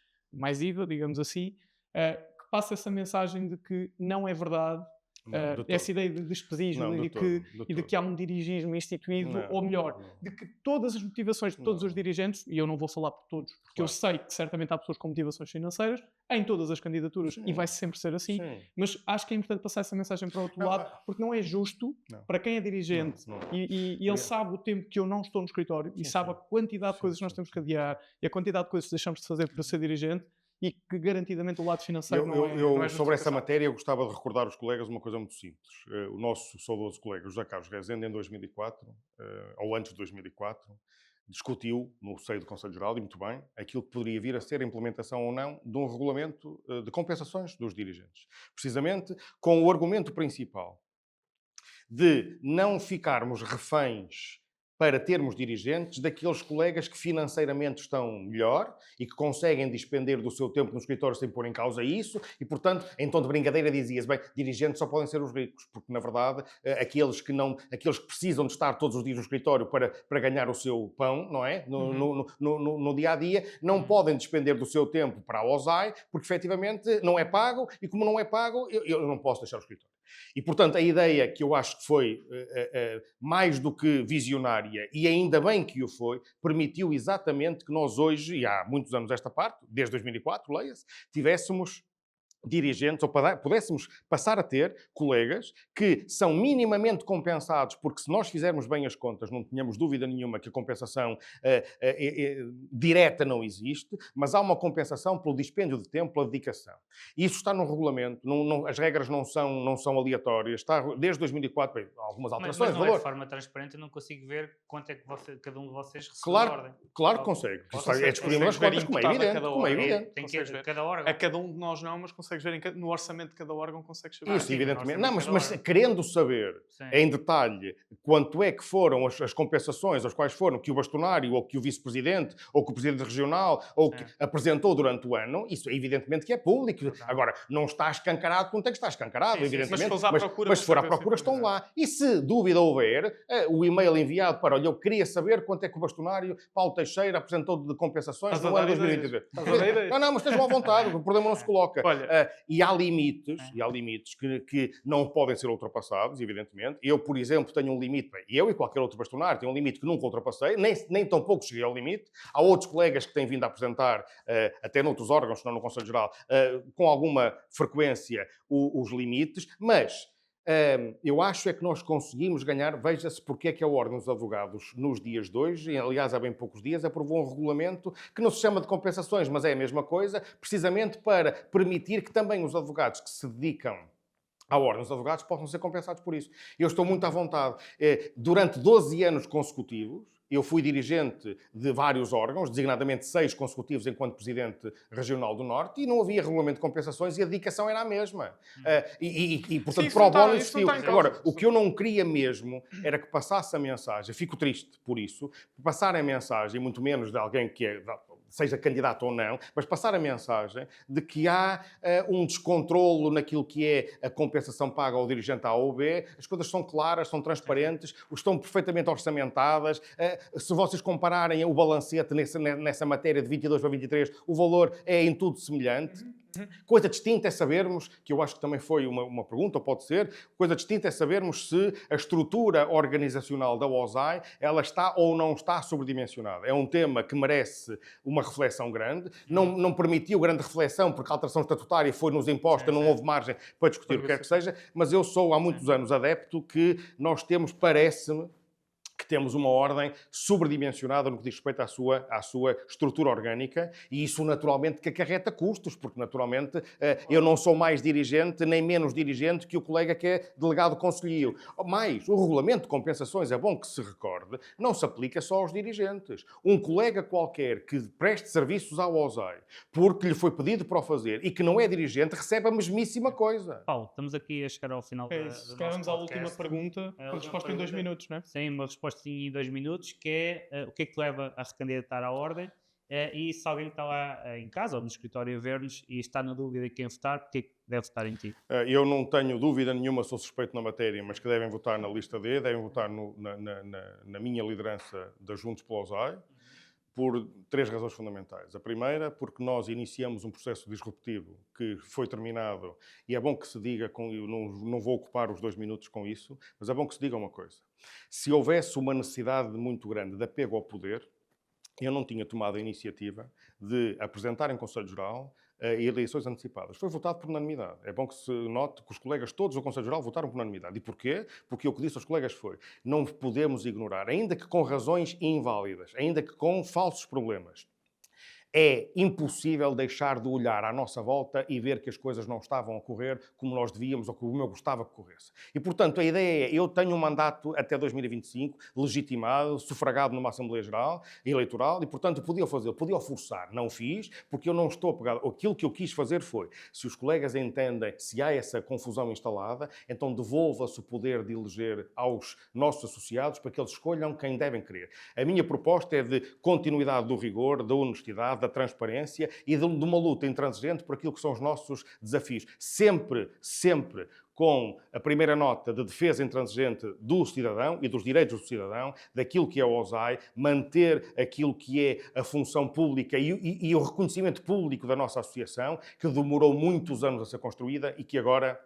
IVA, digamos assim, que passa essa mensagem de que não é verdade essa ideia de despedismo e de que há um dirigismo instituído, ou melhor, de que todas as motivações de todos os dirigentes, e eu não vou falar por todos, porque eu sei que certamente há pessoas com motivações financeiras em todas as candidaturas e vai sempre ser assim, mas acho que é importante passar essa mensagem para o outro lado, porque não é justo para quem é dirigente e ele sabe o tempo que eu não estou no escritório e sabe a quantidade de coisas que nós temos que adiar e a quantidade de coisas que deixamos de fazer para ser dirigente, e que garantidamente o lado financeiro não é sobre essa matéria, eu gostava de recordar aos colegas uma coisa muito simples. O nosso saudoso colega José Carlos Rezende, em 2004, ou antes de 2004, discutiu no seio do Conselho Geral, e muito bem, aquilo que poderia vir a ser a implementação ou não de um regulamento de compensações dos dirigentes. Precisamente com o argumento principal de não ficarmos reféns para termos dirigentes daqueles colegas que financeiramente estão melhor e que conseguem despender do seu tempo no escritório sem pôr em causa isso e, portanto, em tom de brincadeira dizia-se, bem, dirigentes só podem ser os ricos, porque, na verdade, aqueles que precisam de estar todos os dias no escritório para ganhar o seu pão, não é? No dia-a-dia, não podem despender do seu tempo para a OSAI, porque, efetivamente, não é pago e, como não é pago, eu não posso deixar o escritório. E, portanto, a ideia que eu acho que foi mais do que visionária, e ainda bem que o foi, permitiu exatamente que nós hoje, e há muitos anos esta parte, desde 2004, leia-se, tivéssemos dirigentes, ou pudéssemos passar a ter colegas que são minimamente compensados, porque se nós fizermos bem as contas, não tenhamos dúvida nenhuma que a compensação direta não existe, mas há uma compensação pelo dispêndio de tempo, pela dedicação. E isso está no regulamento, as regras não são aleatórias, está desde 2004, bem, algumas alterações. Mas não é de forma transparente, eu não consigo ver quanto é que cada um de vocês recebe a ordem. Claro que consegue. É disponível nas contas, como é evidente. Tem que ver cada órgão. A cada um de nós não, mas consegues ver no orçamento de cada órgão, consegues saber. Isso, evidentemente. Não, mas querendo saber em detalhe quanto é que foram as compensações, as quais foram que o bastonário, ou que o vice-presidente, ou que o presidente regional, ou que apresentou durante o ano, isso evidentemente que é público. Agora, não está escancarado quanto é que está escancarado, evidentemente. Mas se for à procura, estão lá. E se dúvida houver, o e-mail enviado para, olha, eu queria saber quanto é que o bastonário Paulo Teixeira apresentou de compensações no ano 2023. Não, mas estejam à vontade, o problema não se coloca. E há limites que não podem ser ultrapassados, evidentemente. Eu, por exemplo, tenho um limite, eu e qualquer outro bastonário, tenho um limite que nunca ultrapassei, nem tão pouco cheguei ao limite. Há outros colegas que têm vindo a apresentar, até noutros órgãos, senão no Conselho Geral, com alguma frequência os limites, mas eu acho é que nós conseguimos ganhar, veja-se porque é que a Ordem dos Advogados, nos dias de hoje, e aliás há bem poucos dias, aprovou um regulamento que não se chama de compensações, mas é a mesma coisa, precisamente para permitir que também os advogados que se dedicam à Ordem dos Advogados possam ser compensados por isso. Eu estou muito à vontade. Durante 12 anos consecutivos, eu fui dirigente de vários órgãos, designadamente 6 consecutivos enquanto Presidente Regional do Norte, e não havia regulamento de compensações e a dedicação era a mesma. Portanto, pro bono existiu. Agora, o que eu não queria mesmo era que passasse a mensagem, fico triste por isso, passar a mensagem, muito menos de alguém que seja candidato ou não, mas passar a mensagem de que há um descontrolo naquilo que é a compensação paga ao dirigente A ou B. As coisas são claras, são transparentes, estão perfeitamente orçamentadas. Se vocês compararem o balancete nessa matéria de 22 para 23, o valor é em tudo semelhante. Coisa distinta é sabermos, que eu acho que também foi uma pergunta, ou pode ser, coisa distinta é sabermos se a estrutura organizacional da OSAI ela está ou não está sobredimensionada. É um tema que merece uma reflexão grande. Não permitiu grande reflexão porque a alteração estatutária foi-nos imposta, não houve margem para discutir o que quer que seja, mas eu sou há muitos anos adepto que nós temos, parece-me, que temos uma ordem sobredimensionada no que diz respeito à sua estrutura orgânica e isso naturalmente que acarreta custos, porque naturalmente eu não sou mais dirigente nem menos dirigente que o colega que é delegado conselheiro. Mais, o regulamento de compensações, é bom que se recorde, não se aplica só aos dirigentes. Um colega qualquer que preste serviços à OSAI porque lhe foi pedido para o fazer e que não é dirigente, recebe a mesmíssima coisa. Paulo, estamos aqui a chegar ao final do nosso podcast. Vamos à última pergunta, com resposta em 2 minutos, não é? Sim, uma resposta em 2 minutos, que é o que é que te leva a recandidatar à ordem e se alguém está lá em casa ou no escritório a ver-nos e está na dúvida de quem votar, porque é que deve votar em ti? Eu não tenho dúvida nenhuma, sou suspeito na matéria, mas que devem votar na lista D, devem votar na minha liderança da Juntos pela OSAI, por 3 razões fundamentais. A primeira, porque nós iniciamos um processo disruptivo que foi terminado, e é bom que se diga, eu não vou ocupar os 2 minutos com isso, mas é bom que se diga uma coisa. Se houvesse uma necessidade muito grande de apego ao poder, eu não tinha tomado a iniciativa de apresentar em Conselho Geral eleições antecipadas. Foi votado por unanimidade. É bom que se note que os colegas todos do Conselho Geral votaram por unanimidade. E porquê? Porque o que disse aos colegas foi: não podemos ignorar, ainda que com razões inválidas, ainda que com falsos problemas, é impossível deixar de olhar à nossa volta e ver que as coisas não estavam a correr como nós devíamos ou como eu gostava que corresse. E, portanto, a ideia é: eu tenho um mandato até 2025, legitimado, sufragado numa Assembleia Geral, eleitoral, e, portanto, podia fazer, podia o forçar. Não fiz, porque eu não estou apegado. Aquilo que eu quis fazer foi: se os colegas entendem, se há essa confusão instalada, então devolva-se o poder de eleger aos nossos associados para que eles escolham quem devem querer. A minha proposta é de continuidade do rigor, da honestidade, da transparência e de uma luta intransigente por aquilo que são os nossos desafios. Sempre, sempre com a primeira nota de defesa intransigente do cidadão e dos direitos do cidadão, daquilo que é o OSAI, manter aquilo que é a função pública e o reconhecimento público da nossa associação, que demorou muitos anos a ser construída e que agora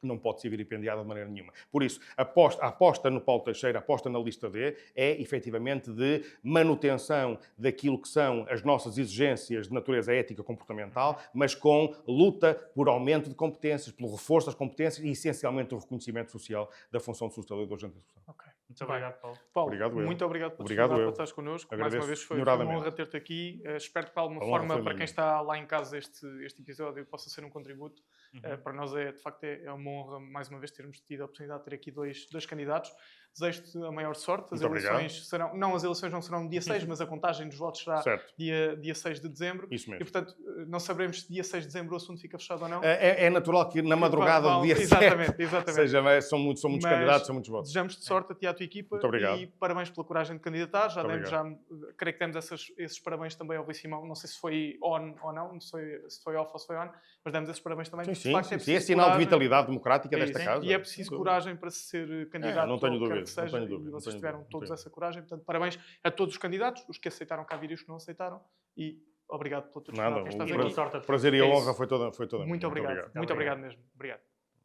não pode ser vilipendiada de maneira nenhuma. Por isso, a aposta no Paulo Teixeira, a aposta na lista D, é efetivamente de manutenção daquilo que são as nossas exigências de natureza ética comportamental, mas com luta por aumento de competências, pelo reforço das competências e, essencialmente, o reconhecimento social da função de sustentador e do agente da discussão. Ok. Muito obrigado, Paulo. Paulo, obrigado muito obrigado por estares connosco. Mais uma vez foi uma honra ter-te aqui. Espero que, de alguma forma, para quem está lá em casa, este episódio possa ser um contributo. Para nós, de facto, é uma honra, mais uma vez, termos tido a oportunidade de ter aqui dois candidatos. Desejo-te a maior sorte. As eleições não serão no dia 6, mas a contagem dos votos será dia 6 de dezembro. Isso mesmo. E, portanto, não saberemos se dia 6 de dezembro o assunto fica fechado ou não. É natural que na madrugada do dia 7 exatamente. São muitos candidatos, são muitos votos. Desejamos-te sorte a ti e à tua equipa. Muito obrigado. E parabéns pela coragem de candidatar. Creio que temos esses parabéns também ao Rui Simão. Não sei se foi on ou não, não sei se foi off ou se foi on, mas demos esses parabéns também. Sim, é sinal de vitalidade democrática desta casa. E é preciso coragem para se ser candidato. Não tenho dúvida. E vocês tiveram todos essa coragem. Portanto, parabéns a todos os candidatos, os que aceitaram cá vir e os que não aceitaram. E obrigado pela tua disponibilidade. O prazer e a honra foi toda Muito obrigado. Muito obrigado mesmo. Obrigado.